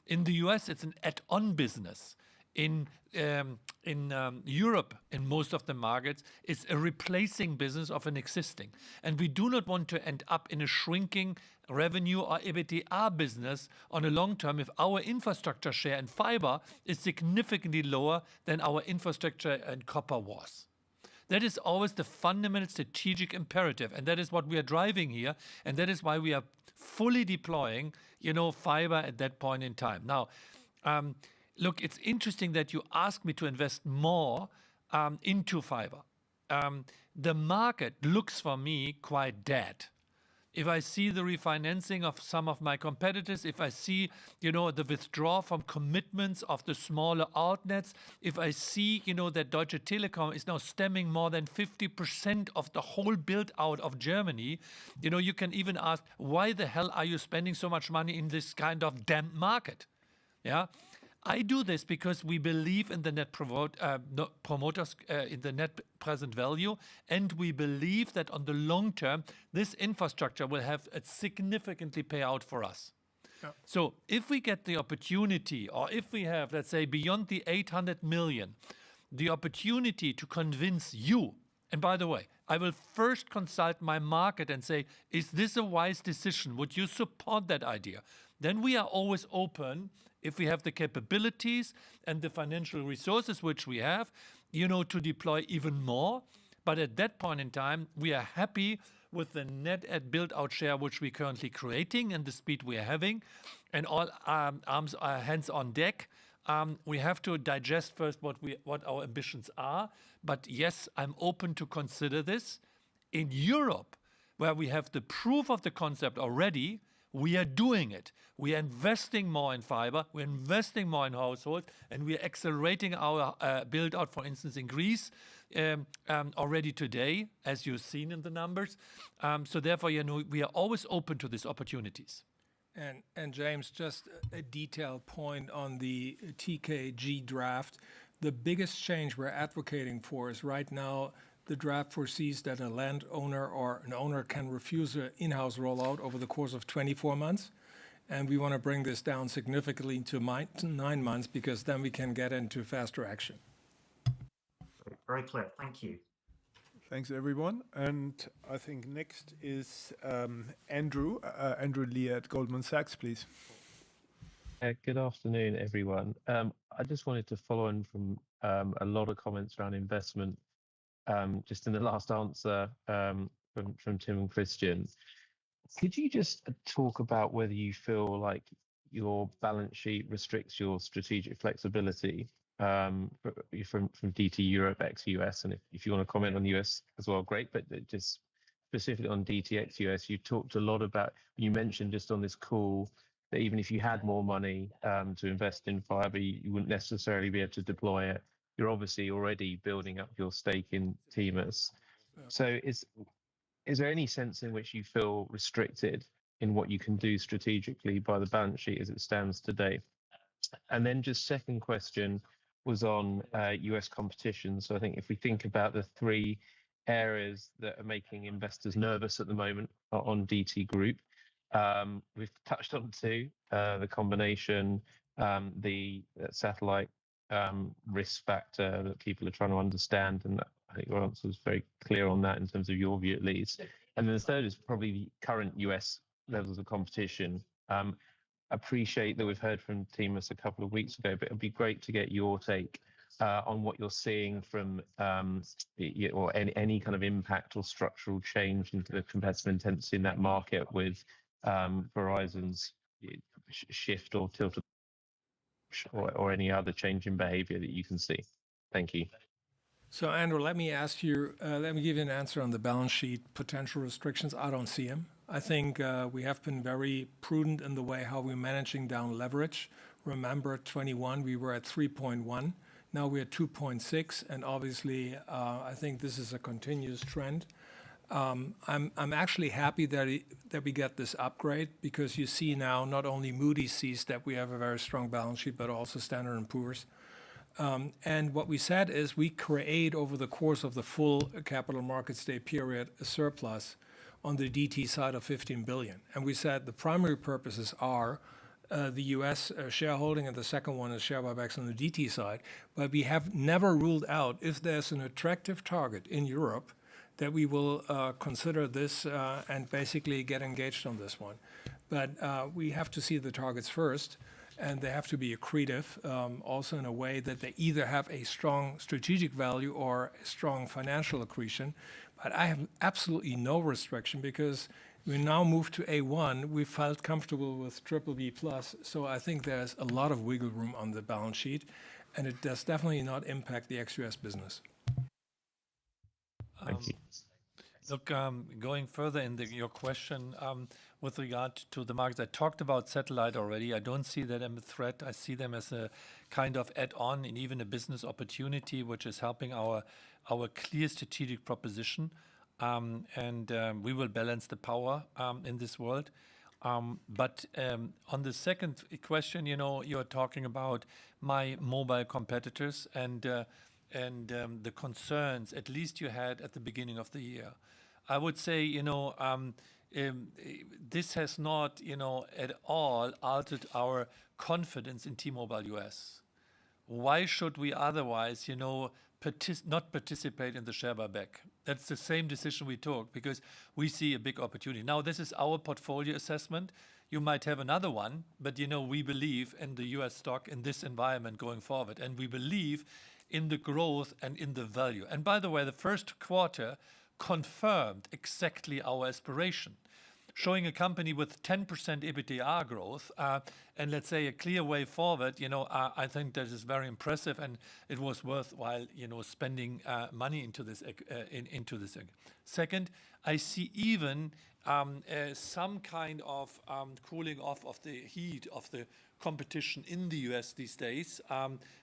In the US, it's an add-on business. In Europe, in most of the markets, is a replacing business of an existing. And we do not want to end up in a shrinking revenue or EBITDA business on a long term if our infrastructure share in fiber is significantly lower than our infrastructure and copper was. That is always the fundamental strategic imperative, and that is what we are driving here, and that is why we are fully deploying, fiber at that point in time. Now, look, it's interesting that you asked me to invest more into fiber. The market looks for me quite dead. If I see the refinancing of some of my competitors, if I see, the withdrawal from commitments of the smaller altnets, if I see, that Deutsche Telekom is now stemming more than 50% of the whole build out of Germany, you can even ask, why the hell are you spending so much money in this kind of damp market? Yeah. I do this because we believe in the net promoters, in the net present value, and we believe that on the long term, this infrastructure will have a significantly payout for us. Yeah. So if we get the opportunity, or if we have, let's say, beyond the 800 million, the opportunity to convince you, and by the way, I will first consult my market and say, is this a wise decision? Would you support that idea? Then we are always open, if we have the capabilities and the financial resources which we have, to deploy even more. But at that point in time, we are happy with the net at build-out share which we're currently creating and the speed we are having, and all hands on deck. We have to digest first what our ambitions are. But yes, I'm open to consider this. In Europe, where we have the proof of the concept already, we are doing it. We are investing more in fiber, we're investing more in households, and we are accelerating our build out, for instance, in Greece already today, as you've seen in the numbers. So therefore, we are always open to these opportunities. And James, just a detailed point on the TKG draft. The biggest change we're advocating for is right now the draft foresees that a landowner or an owner can refuse an in-house rollout over the course of 24 months. And we want to bring this down significantly to 9 months, because then we can get into faster action. Very clear. Thank you. Thanks, everyone. And I think next is Andrew Lee at Goldman Sachs, please. Good afternoon, everyone. I just wanted to follow on from a lot of comments around investment just in the last answer from Tim and Christian. Could you just talk about whether you feel like your balance sheet restricts your strategic flexibility from DT Europe ex US? And if you want to comment on US as well, great, but just specifically on DT ex US, you talked a lot about, you mentioned just on this call that even if you had more money to invest in fiber, you wouldn't necessarily be able to deploy it. You're obviously already building up your stake in Temus. So is there any sense in which you feel restricted in what you can do strategically by the balance sheet as it stands today? And then just second question was on US competition. So I think if we think about the three areas that are making investors nervous at the moment on DT Group, we've touched on two, the combination, the satellite risk factor that people are trying to understand, and I think your answer was very clear on that in terms of your view at least. And then the third is probably the current US levels of competition. Appreciate that we've heard from Temus a couple of weeks ago, but it'd be great to get your take on what you're seeing from or any kind of impact or structural change into the competitive intensity in that market with Verizon's shift or tilt or any other change in behavior that you can see. Thank you. So Andrew, let me give you an answer on the balance sheet potential restrictions. I don't see them. I think we have been very prudent in the way how we're managing down leverage. Remember, 21 we were at 3.1. Now we're at 2.6, and obviously I think this is a continuous trend. I'm actually happy that we get this upgrade, because you see now not only Moody's sees that we have a very strong balance sheet, but also Standard & Poor's. And what we said is we create over the course of the full Capital Markets Day period a surplus on the DT side of 15 billion. And we said the primary purposes are the US shareholding, and the second one is share buybacks on the DT side. But we have never ruled out, if there's an attractive target in Europe, that we will consider this and basically get engaged on this one. But we have to see the targets first, and they have to be accretive, also in a way that they either have a strong strategic value or a strong financial accretion. But I have absolutely no restriction, because we now move to A1. We felt comfortable with BBB+, so I think there's a lot of wiggle room on the balance sheet, and it does definitely not impact the ex-US business. Thank you. Look, going further in your question with regard to the markets, I talked about satellite already. I don't see that as a threat. I see them as a kind of add-on and even a business opportunity, which is helping our clear strategic proposition. And we will balance the power in this world. But on the second question, you're talking about my mobile competitors and the concerns, at least you had at the beginning of the year. I would say, this has not, at all altered our confidence in T-Mobile US. Why should we otherwise, not participate in the share buyback? That's the same decision we took, because we see a big opportunity. Now, this is our portfolio assessment. You might have another one, but we believe in the US stock in this environment going forward, and we believe in the growth and in the value. And by the way, the first quarter confirmed exactly our aspiration, showing a company with 10% EBITDA growth and let's say a clear way forward. I think that is very impressive, and it was worthwhile, spending money into this. Second, I see even some kind of cooling off of the heat of the competition in the US these days.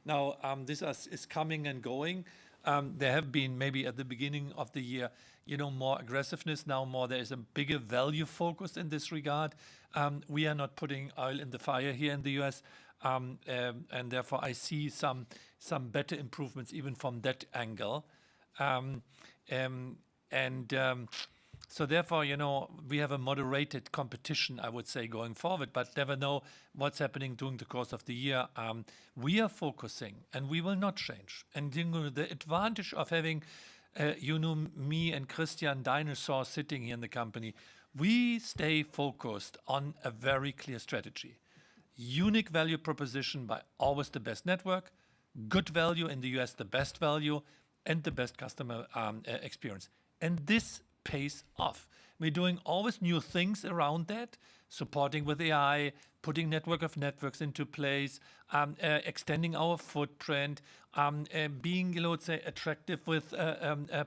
Now, this is coming and going. There have been maybe at the beginning of the year, more aggressiveness. Now there is a bigger value focus in this regard. We are not putting oil in the fire here in the US, and therefore I see some better improvements even from that angle. So therefore, we have a moderated competition, I would say, going forward, but never know what's happening during the course of the year. We are focusing, and we will not change. And the advantage of having, me and Christian dinosaur sitting here in the company, we stay focused on a very clear strategy. Unique value proposition by always the best network, good value in the US, the best value, and the best customer experience. And this pays off. We're doing always new things around that, supporting with AI, putting network of networks into place, extending our footprint, being, let's say, attractive with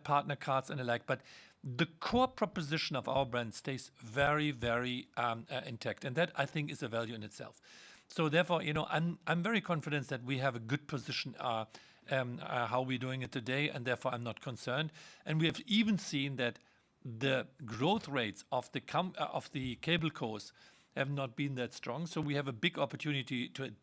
partner cards and the like. But the core proposition of our brand stays very, very intact, and that I think is a value in itself. So therefore, I'm very confident that we have a good position how we're doing it today, and therefore I'm not concerned. And we have even seen that the growth rates of the cable cos have not been that strong. So we have a big opportunity to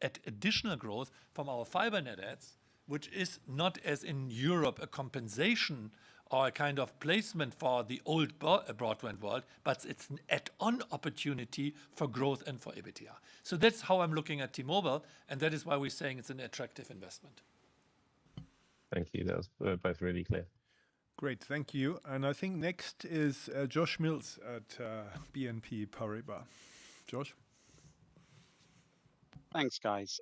add additional growth from our fiber net adds, which is not, as in Europe, a compensation or a kind of placement for the old broadband world, but it's an add-on opportunity for growth and for EBITDA. So that's how I'm looking at T-Mobile, and that is why we're saying it's an attractive investment. Thank you. That was both really clear. Great, thank you. And I think next is Josh Mills at BNP Paribas. Josh? Thanks, guys.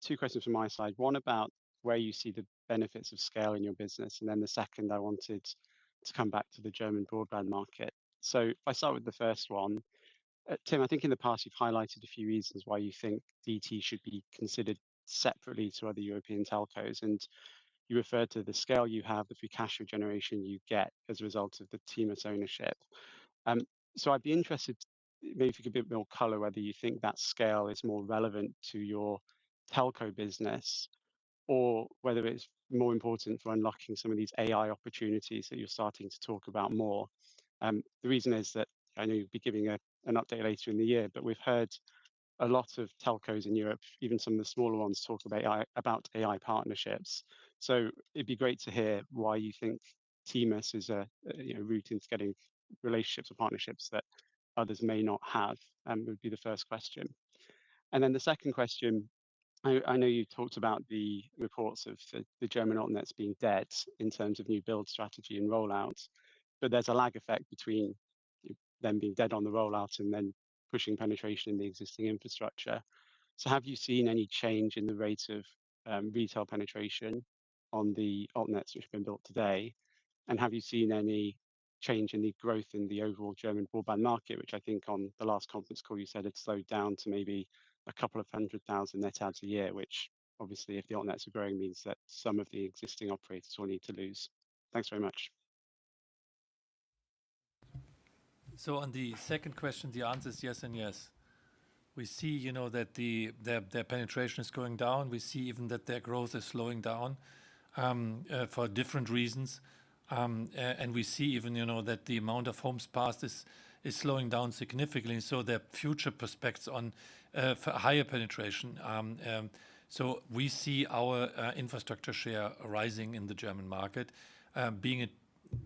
Two questions from my side. One about where you see the benefits of scale in your business, and then the second, I wanted to come back to the German broadband market. So if I start with the first one, Tim, I think in the past you've highlighted a few reasons why you think DT should be considered separately to other European telcos, and you referred to the scale you have, the free cash flow generation you get as a result of the T-Mobile ownership. So I'd be interested, maybe if you could give a bit more color, whether you think that scale is more relevant to your telco business, or whether it's more important for unlocking some of these AI opportunities that you're starting to talk about more. The reason is that I know you'll be giving an update later in the year, but we've heard a lot of telcos in Europe, even some of the smaller ones, talk about AI partnerships. So it'd be great to hear why you think TMUS is a route into getting relationships or partnerships that others may not have. Would be the first question. And then the second question, I know you talked about the reports of the German altnets being dead in terms of new build strategy and rollouts, but there's a lag effect between them being dead on the rollout and then pushing penetration in the existing infrastructure. So have you seen any change in the rate of retail penetration on the altnets which have been built today? And have you seen any change in the growth in the overall German broadband market, which I think on the last conference call you said had slowed down to maybe a couple of 100,000 net adds a year, which obviously if the altnets are growing means that some of the existing operators will need to lose. Thanks very much. So on the second question, the answer is yes and yes. We see, that their penetration is going down. We see even that their growth is slowing down for different reasons. And we see even, that the amount of homes passed is slowing down significantly. So their future prospects on for higher penetration. So we see our infrastructure share rising in the German market, being it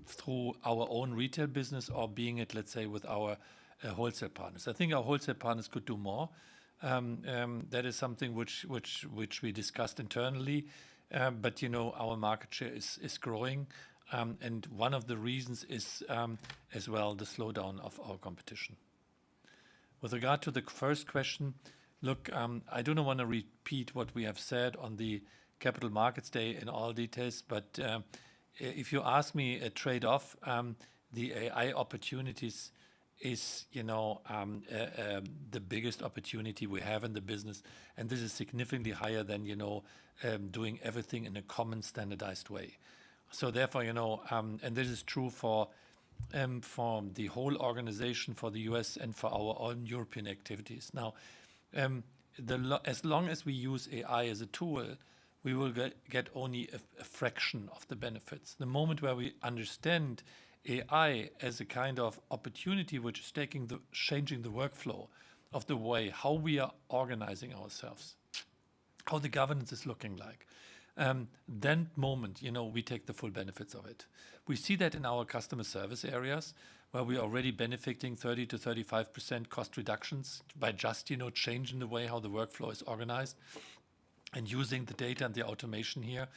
through our own retail business or being it, let's say, with our wholesale partners. I think our wholesale partners could do more. That is something which we discussed internally. But our market share is growing, and one of the reasons is as well the slowdown of our competition. With regard to the first question, look, I do not want to repeat what we have said on the Capital Markets Day in all details, but if you ask me a trade-off, the AI opportunities is, the biggest opportunity we have in the business, and this is significantly higher than, doing everything in a common standardized way. So therefore, and this is true for the whole organization, for the US and for our own European activities. Now, as long as we use AI as a tool, we will get only a fraction of the benefits. The moment where we understand AI as a kind of opportunity which is changing the workflow of the way how we are organizing ourselves, how the governance is looking like, then moment, we take the full benefits of it. We see that in our customer service areas, where we are already benefiting 30 to 35% cost reductions by just, changing the way how the workflow is organized and using the data and the automation here.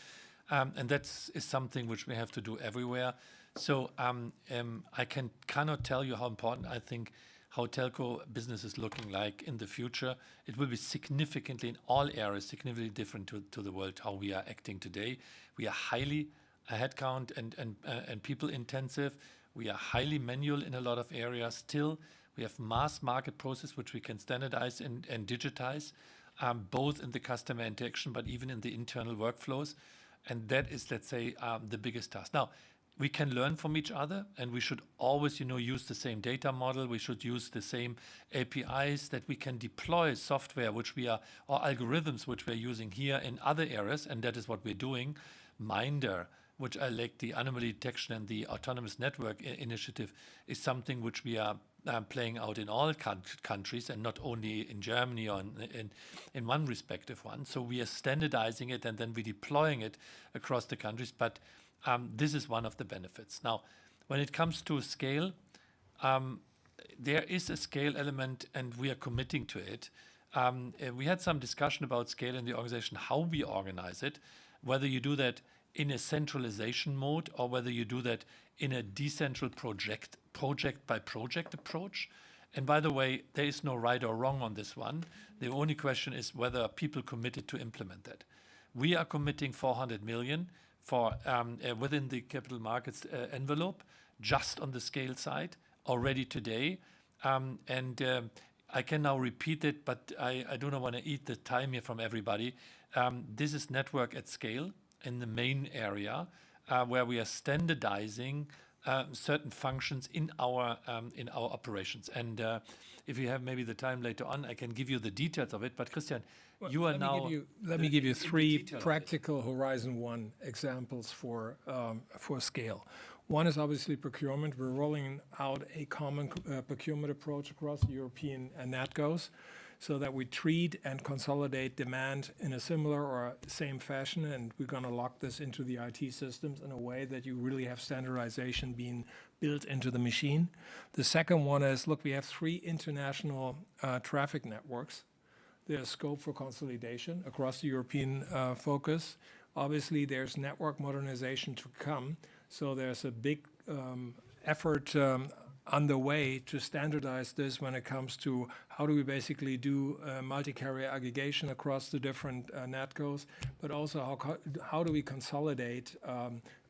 And that is something which we have to do everywhere. So I cannot tell you how important I think how telco business is looking like in the future. It will be significantly in all areas, significantly different to the world how we are acting today. We are highly headcount and people intensive. We are highly manual in a lot of areas still. We have mass market process which we can standardize and digitize, both in the customer interaction but even in the internal workflows. And that is, let's say, the biggest task. Now, we can learn from each other, and we should always, use the same data model. We should use the same APIs that we can deploy software, or algorithms, which we're using here in other areas, and that is what we're doing. Minder, which I like, the anomaly detection and the autonomous network initiative, is something which we are playing out in all countries and not only in Germany or in one respective one. So we are standardizing it and then we're deploying it across the countries. But this is one of the benefits. Now, when it comes to scale, there is a scale element and we are committing to it. We had some discussion about scale in the organization, how we organize it, whether you do that in a centralization mode or whether you do that in a decentral project by project approach. And by the way, there is no right or wrong on this one. The only question is whether people committed to implement that. We are committing 400 million for within the capital markets envelope, just on the scale side already today. I can now repeat it, but I do not want to eat the time here from everybody. This is network at scale in the main area where we are standardizing certain functions in our operations. And if you have maybe the time later on, I can give you the details of it. But Christian, you are now. Let me give you three practical Horizon 1 examples for scale. One is obviously procurement. We're rolling out a common procurement approach across the European NatCos, so that we treat and consolidate demand in a similar or same fashion, and we're going to lock this into the IT systems in a way that you really have standardization being built into the machine. The second one is, look, we have 3 international traffic networks. there's scope for consolidation across the European focus. Obviously, there's network modernization to come, so there's a big effort underway to standardize this when it comes to how do we basically do multi-carrier aggregation across the different netcos, but also how do we consolidate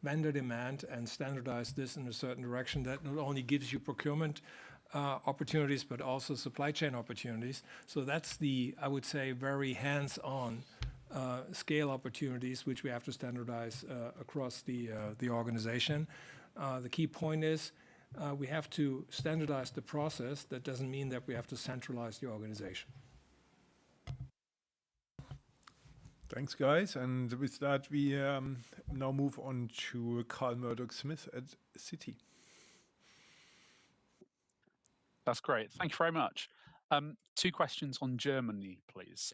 vendor demand and standardize this in a certain direction that not only gives you procurement opportunities, but also supply chain opportunities. So that's the, I would say, very hands-on scale opportunities which we have to standardize across the organization. The key point is we have to standardize the process. That doesn't mean that we have to centralize the organization. Thanks, guys. And with that, we now move on to Carl Murdoch-Smith at Citi. That's great. Thank you very much. Two questions on Germany, please.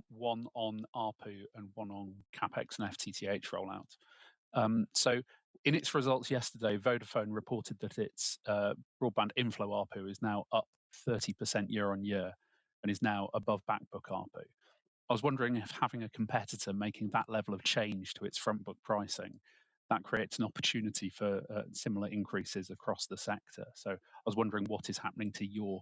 One on ARPU and one on CapEx and FTTH rollout. So in its results yesterday, Vodafone reported that its broadband inflow ARPU is now up 30% year on year and is now above backbook ARPU. I was wondering if having a competitor making that level of change to its front book pricing, that creates an opportunity for similar increases across the sector. So I was wondering what is happening to your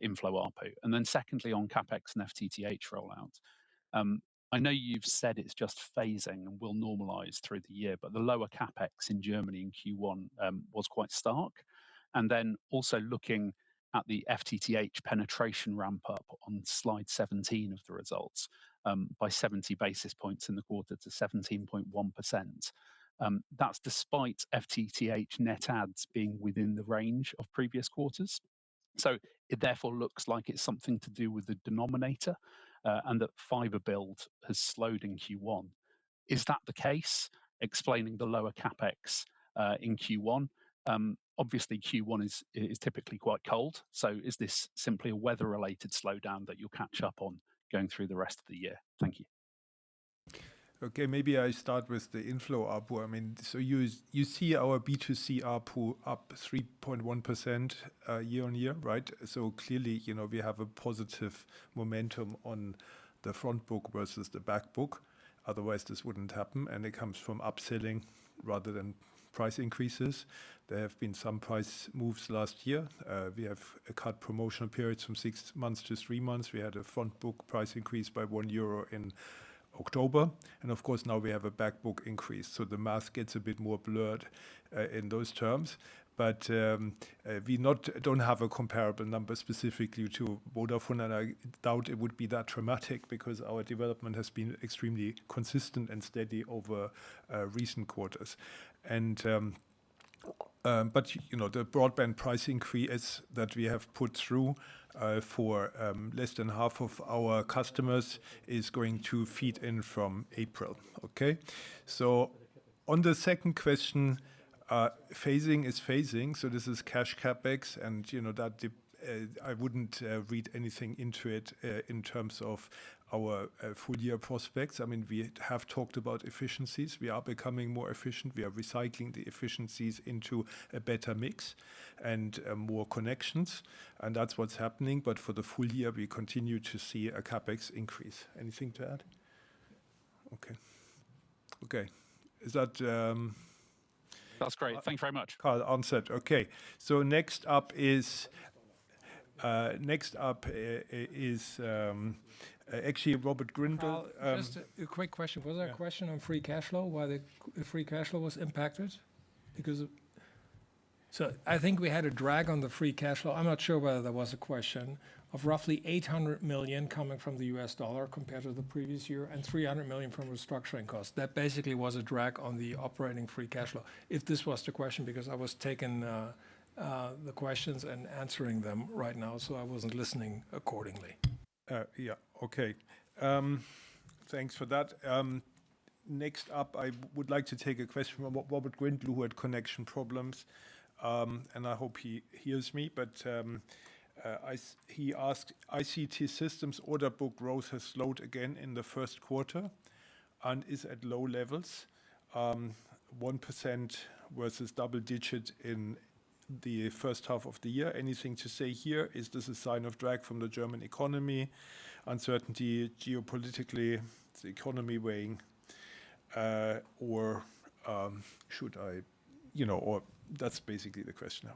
inflow ARPU. And then secondly, on CapEx and FTTH rollout, I know you've said it's just phasing and will normalise through the year, but the lower CapEx in Germany in Q1 was quite stark. And then also looking at the FTTH penetration ramp up on slide 17 of the results by 70 basis points in the quarter to 17.1%. That's despite FTTH net adds being within the range of previous quarters. So it therefore looks like it's something to do with the denominator and that fibre build has slowed in Q1. Is that the case, explaining the lower CapEx in Q1? Obviously, Q1 is typically quite cold. So is this simply a weather-related slowdown that you'll catch up on going through the rest of the year? Thank you. Okay, maybe I start with the inflow ARPU. I mean, so you see our B2C ARPU up 3.1% year on year, right? So clearly, we have a positive momentum on the front book versus the back book. Otherwise, this wouldn't happen. And it comes from upselling rather than price increases. There have been some price moves last year. We have cut promotional periods from 6 months to 3 months. We had a front book price increase by €1 in October. And of course, now we have a back book increase. So the math gets a bit more blurred in those terms. But we don't have a comparable number specifically to Vodafone, and I doubt it would be that dramatic because our development has been extremely consistent and steady over recent quarters. And but the broadband price increase that we have put through for less than half of our customers is going to feed in from April. Okay, so on the second question, phasing is phasing. So this is cash capex, and that I wouldn't read anything into it in terms of our full year prospects. I mean, we have talked about efficiencies. We are becoming more efficient. We are recycling the efficiencies into a better mix and more connections. And that's what's happening. But for the full year, we continue to see a capex increase. Anything to add? Okay. Is that... That's great. Thank you very much. Carl answered. Okay. So next up is actually Robert Grindle. Carl, just a quick question. Was there a question on free cash flow? Why the free cash flow was impacted? So I think we had a drag on the free cash flow. I'm not sure whether there was a question of roughly 800 million coming from the US dollar compared to the previous year and 300 million from restructuring costs. That basically was a drag on the operating free cash flow. If this was the question, because I was taking the questions and answering them right now, so I wasn't listening accordingly. Yeah, okay. Thanks for that. Next up, I would like to take a question from Robert Grindle, who had connection problems, and I hope he hears me, but he asked, ICT systems order book growth has slowed again in the first quarter and is at low levels, 1% versus double digit in the first half of the year. Anything to say here? Is this a sign of drag from the German economy, uncertainty geopolitically, the economy weighing, or should I, or that's basically the question.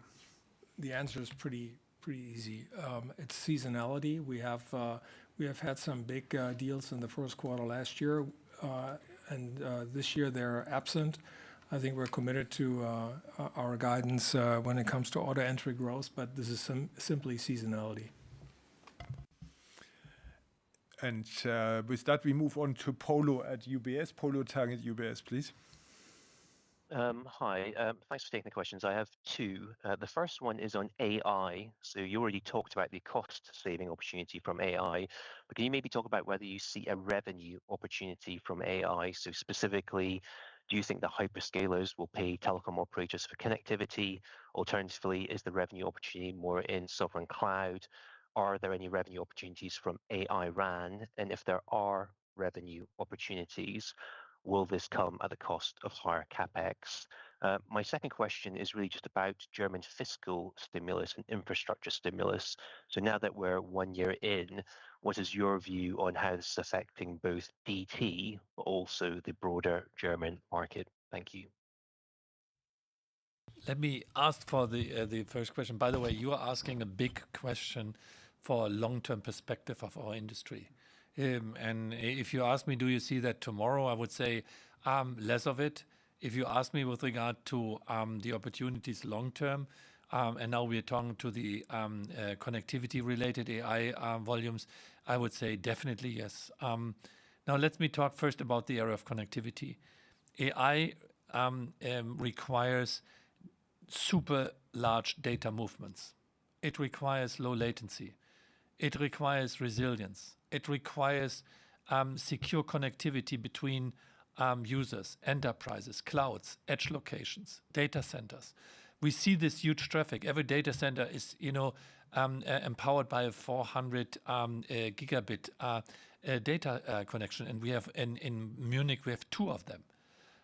The answer is pretty easy. It's seasonality. We have had some big deals in the first quarter last year, and this year they're absent. I think we're committed to our guidance when it comes to order entry growth, but this is simply seasonality. And with that, we move on to Polo at UBS. Polo Tang at UBS, please. Hi, thanks for taking the questions. I have two. The first one is on AI. So you already talked about the cost-saving opportunity from AI, but can you maybe talk about whether you see a revenue opportunity from AI? So specifically, do you think the hyperscalers will pay telecom operators for connectivity? Alternatively, is the revenue opportunity more in sovereign cloud? Are there any revenue opportunities from AI RAN? And if there are revenue opportunities, will this come at the cost of higher capex? My second question is really just about German fiscal stimulus and infrastructure stimulus. So now that we're 1 year in, what is your view on how this is affecting both DT, but also the broader German market? Thank you. Let me ask for the first question. By the way, you are asking a big question for a long-term perspective of our industry. And if you ask me, do you see that tomorrow? I would say less of it. If you ask me with regard to the opportunities long-term, and now we're talking to the connectivity-related AI volumes, I would say definitely yes. Now let me talk first about the area of connectivity. AI requires super large data movements. It requires low latency. It requires resilience. It requires secure connectivity between users, enterprises, clouds, edge locations, data centers. We see this huge traffic. Every data center is, empowered by a 400 gigabit data connection, and we have in Munich we have 2 of them.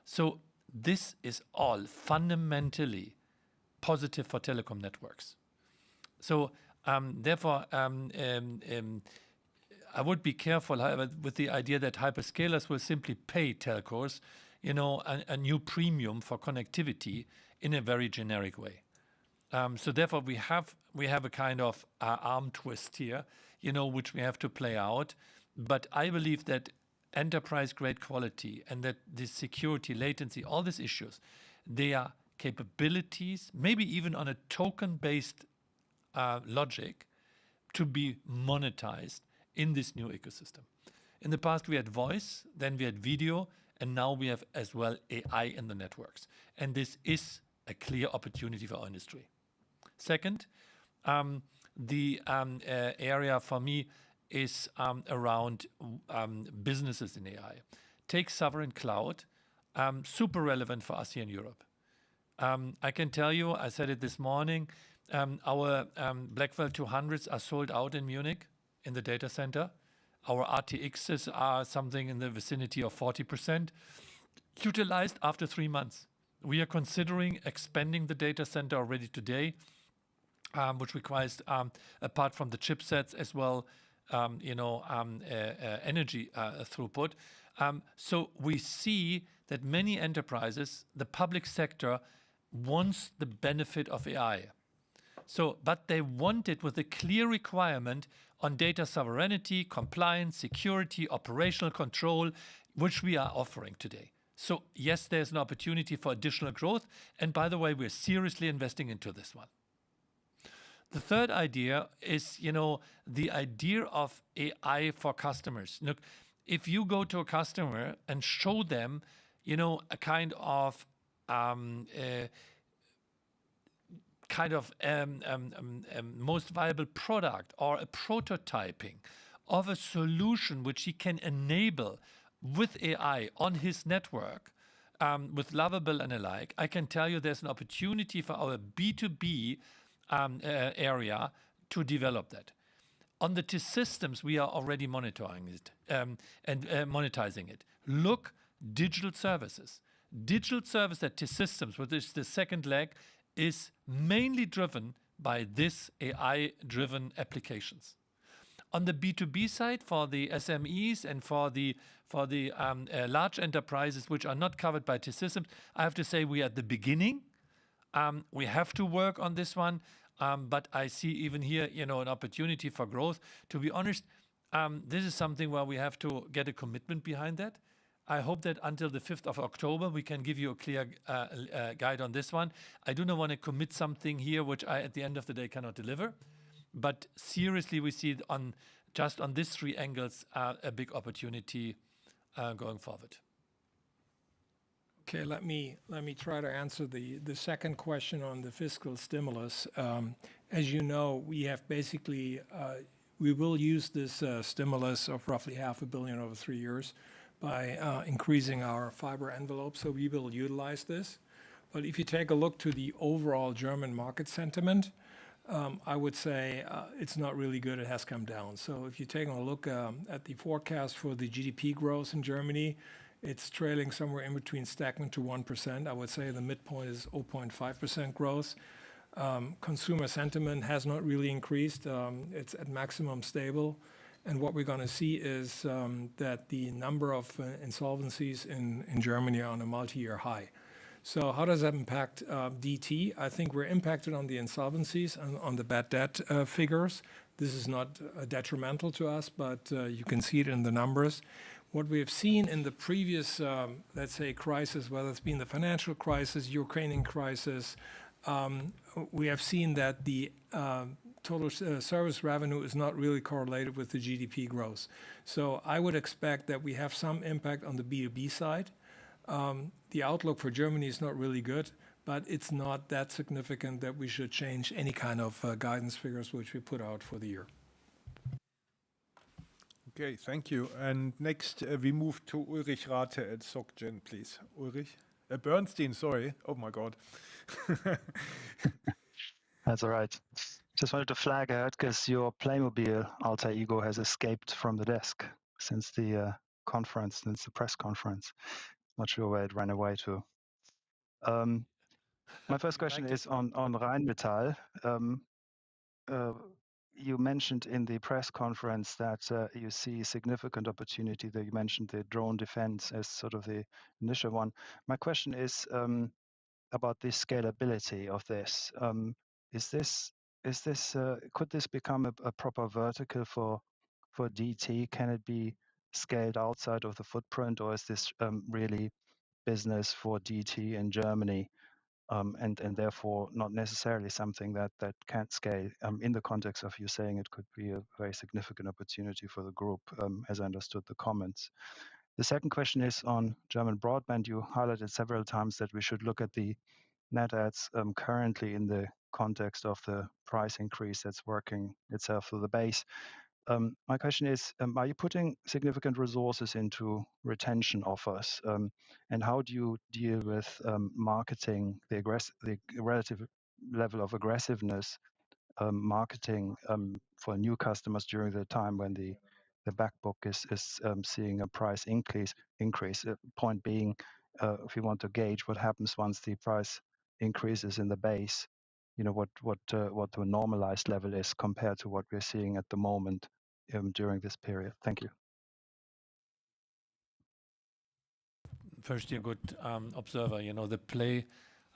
So this is all fundamentally positive for telecom networks. So therefore, I would be careful, however, with the idea that hyperscalers will simply pay telcos, a new premium for connectivity in a very generic way. So therefore, we have a kind of arm twist here, which we have to play out. But I believe that enterprise-grade quality and that the security, latency, all these issues, they are capabilities, maybe even on a token-based logic, to be monetized in this new ecosystem. In the past, we had voice, then we had video, and now we have as well AI in the networks. And this is a clear opportunity for our industry. Second, the area for me is around businesses in AI. Take sovereign cloud, super relevant for us here in Europe. I can tell you, I said it this morning, our Blackwell 200s are sold out in Munich in the data center. Our RTXs are something in the vicinity of 40% utilized after 3 months. We are considering expanding the data center already today, which requires, apart from the chipsets as well, energy throughput. So we see that many enterprises, the public sector, wants the benefit of AI. So, but they want it with a clear requirement on data sovereignty, compliance, security, operational control, which we are offering today. So yes, there's an opportunity for additional growth. And by the way, we're seriously investing into this one. The third idea is, the idea of AI for customers. Look, if you go to a customer and show them, a kind of most viable product or a prototyping of a solution which he can enable with AI on his network, with Lovable and alike, I can tell you there's an opportunity for our B2B area to develop that. On the T-Systems, we are already monitoring it and monetizing it. Look, digital services. Digital service at T-Systems, which is the second leg, is mainly driven by this AI-driven applications. On the B2B side, for the SMEs and for the large enterprises which are not covered by T-Systems, I have to say we are at the beginning. We have to work on this one, but I see even here, an opportunity for growth. To be honest, this is something where we have to get a commitment behind that. I hope that until the 5th of October, we can give you a clear guide on this one. I do not want to commit something here which I, at the end of the day, cannot deliver. But seriously, we see it just on these three angles a big opportunity going forward. Okay, let me try to answer the second question on the fiscal stimulus. As you know, we have basically we will use this stimulus of roughly $500 million over 3 years by increasing our fiber envelope. So we will utilize this. But if you take a look to the overall German market sentiment, I would say it's not really good. It has come down. So if you take a look at the forecast for the GDP growth in Germany, it's trailing somewhere in between stagnant to 1%. I would say the midpoint is 0.5% growth. Consumer sentiment has not really increased. It's at maximum stable. And what we're going to see is that the number of insolvencies in Germany are on a multi-year high. So how does that impact DT? I think we're impacted on the insolvencies and on the bad debt figures. This is not detrimental to us, but you can see it in the numbers. What we have seen in the previous, let's say, crisis, whether it's been the financial crisis, Ukrainian crisis, we have seen that the total service revenue is not really correlated with the GDP growth. So I would expect that we have some impact on the B2B side. The outlook for Germany is not really good, but it's not that significant that we should change any kind of guidance figures which we put out for the year. Okay, thank you. And next we move to Ulrich Rathe at SocGen, please. Ulrich? Bernstein, sorry. Oh my God. That's all right. Just wanted to flag, Höttges, your Playmobil alter ego has escaped from the desk since the press conference. Not sure where it ran away to. My first question is on Rheinmetall. You mentioned in the press conference that you see significant opportunity there. You mentioned the drone defense as sort of the initial one. My question is about the scalability of this. Could this become a proper vertical for DT? Can it be scaled outside of the footprint, or is this really business for DT in Germany, and therefore not necessarily something that can't scale in the context of you saying it could be a very significant opportunity for the group, as I understood the comments. The second question is on German broadband. You highlighted several times that we should look at the net adds currently in the context of the price increase that's working itself through the base. My question is, are you putting significant resources into retention offers? And how do you deal with marketing, the relative level of aggressiveness, marketing for new customers during the time when the back book is seeing a price increase? Point being, if you want to gauge what happens once the price increases in the base, what the normalized level is compared to what we're seeing at the moment during this period. Thank you. First, you're a good observer. The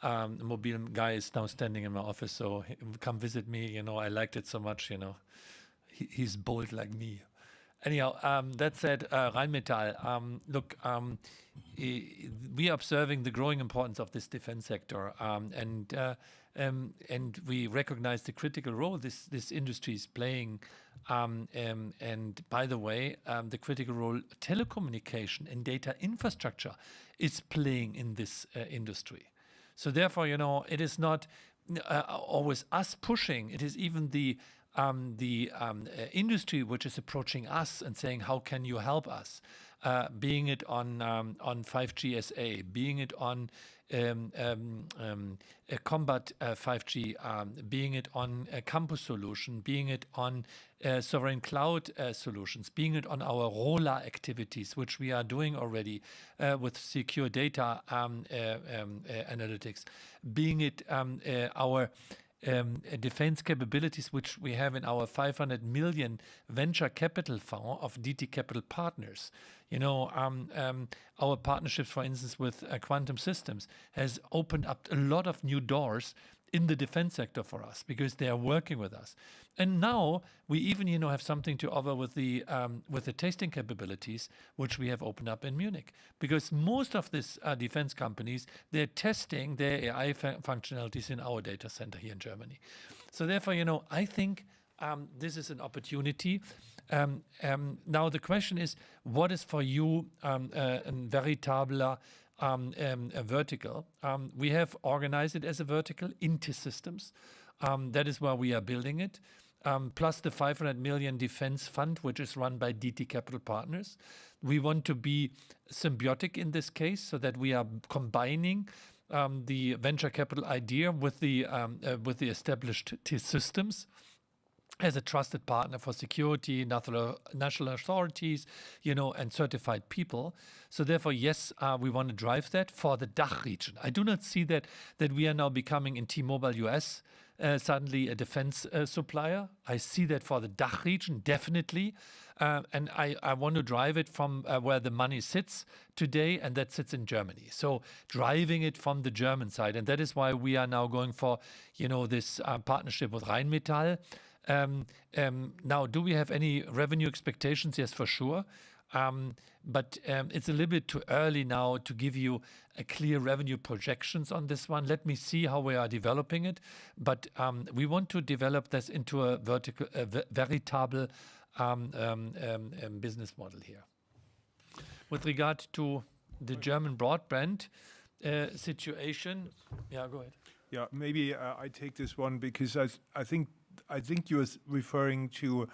Playmobil guy is now standing in my office, so come visit me. I liked it so much. He's bold like me. Anyhow, that said, Rheinmetall, look, we are observing the growing importance of this defense sector, and we recognize the critical role this industry is playing. And by the way, the critical role telecommunication and data infrastructure is playing in this industry. So therefore, it is not always us pushing. It is even the industry which is approaching us and saying, how can you help us? being it on 5G SA, being it on a combat 5G, being it on a campus solution, being it on sovereign cloud solutions, being it on our ROLA activities, which we are doing already with secure data analytics, being it our defense capabilities, which we have in our 500 million venture capital fund of DT Capital Partners. You know, our partnerships, for instance, with Quantum Systems has opened up a lot of new doors in the defense sector for us because they are working with us. And now we even, you know, have something to offer with the tasting capabilities, which we have opened up in Munich. Because most of these defense companies, they're testing their AI functionalities in our data center here in Germany. So therefore, you know, I think this is an opportunity. Now the question is, what is for you a veritable a vertical? We have organized it as a vertical into systems. That is where we are building it. Plus the 500 million defense fund, which is run by DT Capital Partners. We want to be symbiotic in this case so that we are combining the venture capital idea with the established systems as a trusted partner for security, national authorities, you know, and certified people. So therefore, yes, we want to drive that for the DACH region. I do not see that we are now becoming in T-Mobile US suddenly a defense supplier. I see that for the DACH region, definitely. And I want to drive it from where the money sits today, and that sits in Germany. So driving it from the German side. And that is why we are now going for, you know, this partnership with Rheinmetall. Now, do we have any revenue expectations? Yes, for sure. But it's a little bit too early now to give you a clear revenue projections on this one. Let me see how we are developing it. But we want to develop this into a veritable business model here. With regard to the German broadband situation, yeah, go ahead. Yeah, maybe I take this one because I think you're referring to,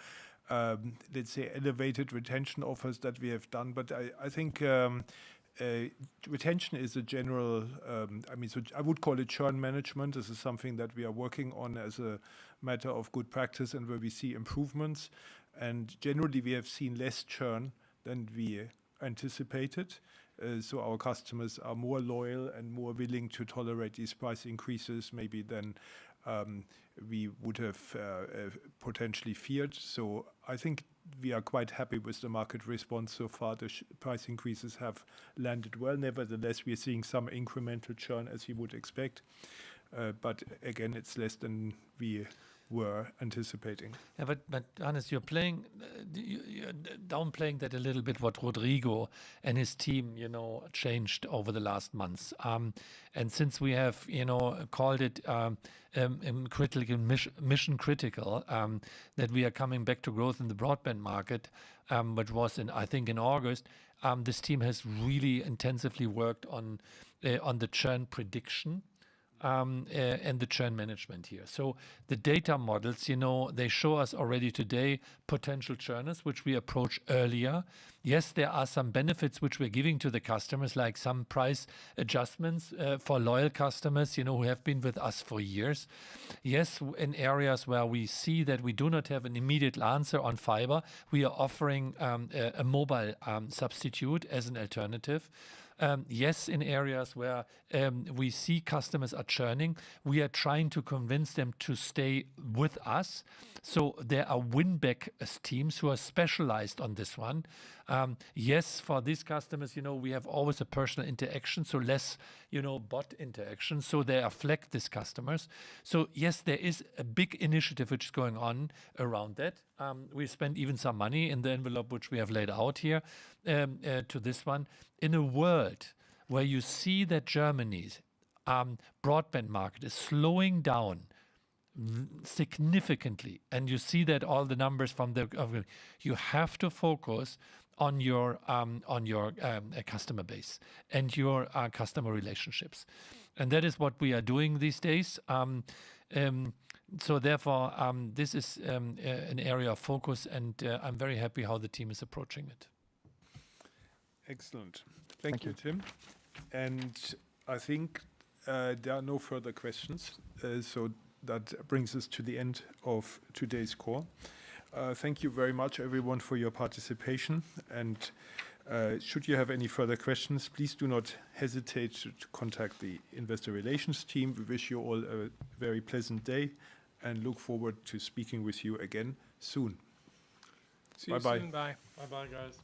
let's say, elevated retention offers that we have done. But I think retention is a general, so I would call it churn management. This is something that we are working on as a matter of good practice and where we see improvements. And generally, we have seen less churn than we anticipated. So our customers are more loyal and more willing to tolerate these price increases maybe than we would have potentially feared. So I think we are quite happy with the market response so far. The price increases have landed well. Nevertheless, we are seeing some incremental churn as you would expect. But again, it's less than we were anticipating. Yeah, but Hannes, you're downplaying that a little bit. What Rodrigo and his team, you know, changed over the last months. And since we have, you know, called it critical, mission critical, that we are coming back to growth in the broadband market, which was I think in August. This team has really intensively worked on the churn prediction. And the churn management here. So the data models, you know, they show us already today potential churners, which we approach earlier. Yes, there are some benefits which we're giving to the customers, like some price adjustments for loyal customers, you know, who have been with us for years. Yes, in areas where we see that we do not have an immediate answer on fiber, we are offering a mobile substitute as an alternative. Yes, in areas where we see customers are churning, we are trying to convince them to stay with us. So there are win-back teams who are specialized on this one. Yes, for these customers, you know, we have always a personal interaction, so less, you know, bot interaction. So they reflect these customers. So yes, there is a big initiative which is going on around that. We spent even some money in the envelope which we have laid out here to this one. In a world where you see that Germany's broadband market is slowing down significantly, and you see that all the numbers from the you have to focus on your customer base and your customer relationships, and that is what we are doing these days. So therefore, this is an area of focus, and I'm very happy how the team is approaching it. Excellent. Thank you, Tim. And I think there are no further questions. So that brings us to the end of today's call. Thank you very much, everyone, for your participation. And should you have any further questions, please do not hesitate to contact the Investor Relations team. We wish you all a very pleasant day and look forward to speaking with you again soon. See you Bye-bye. soon. Bye. Bye-bye, guys.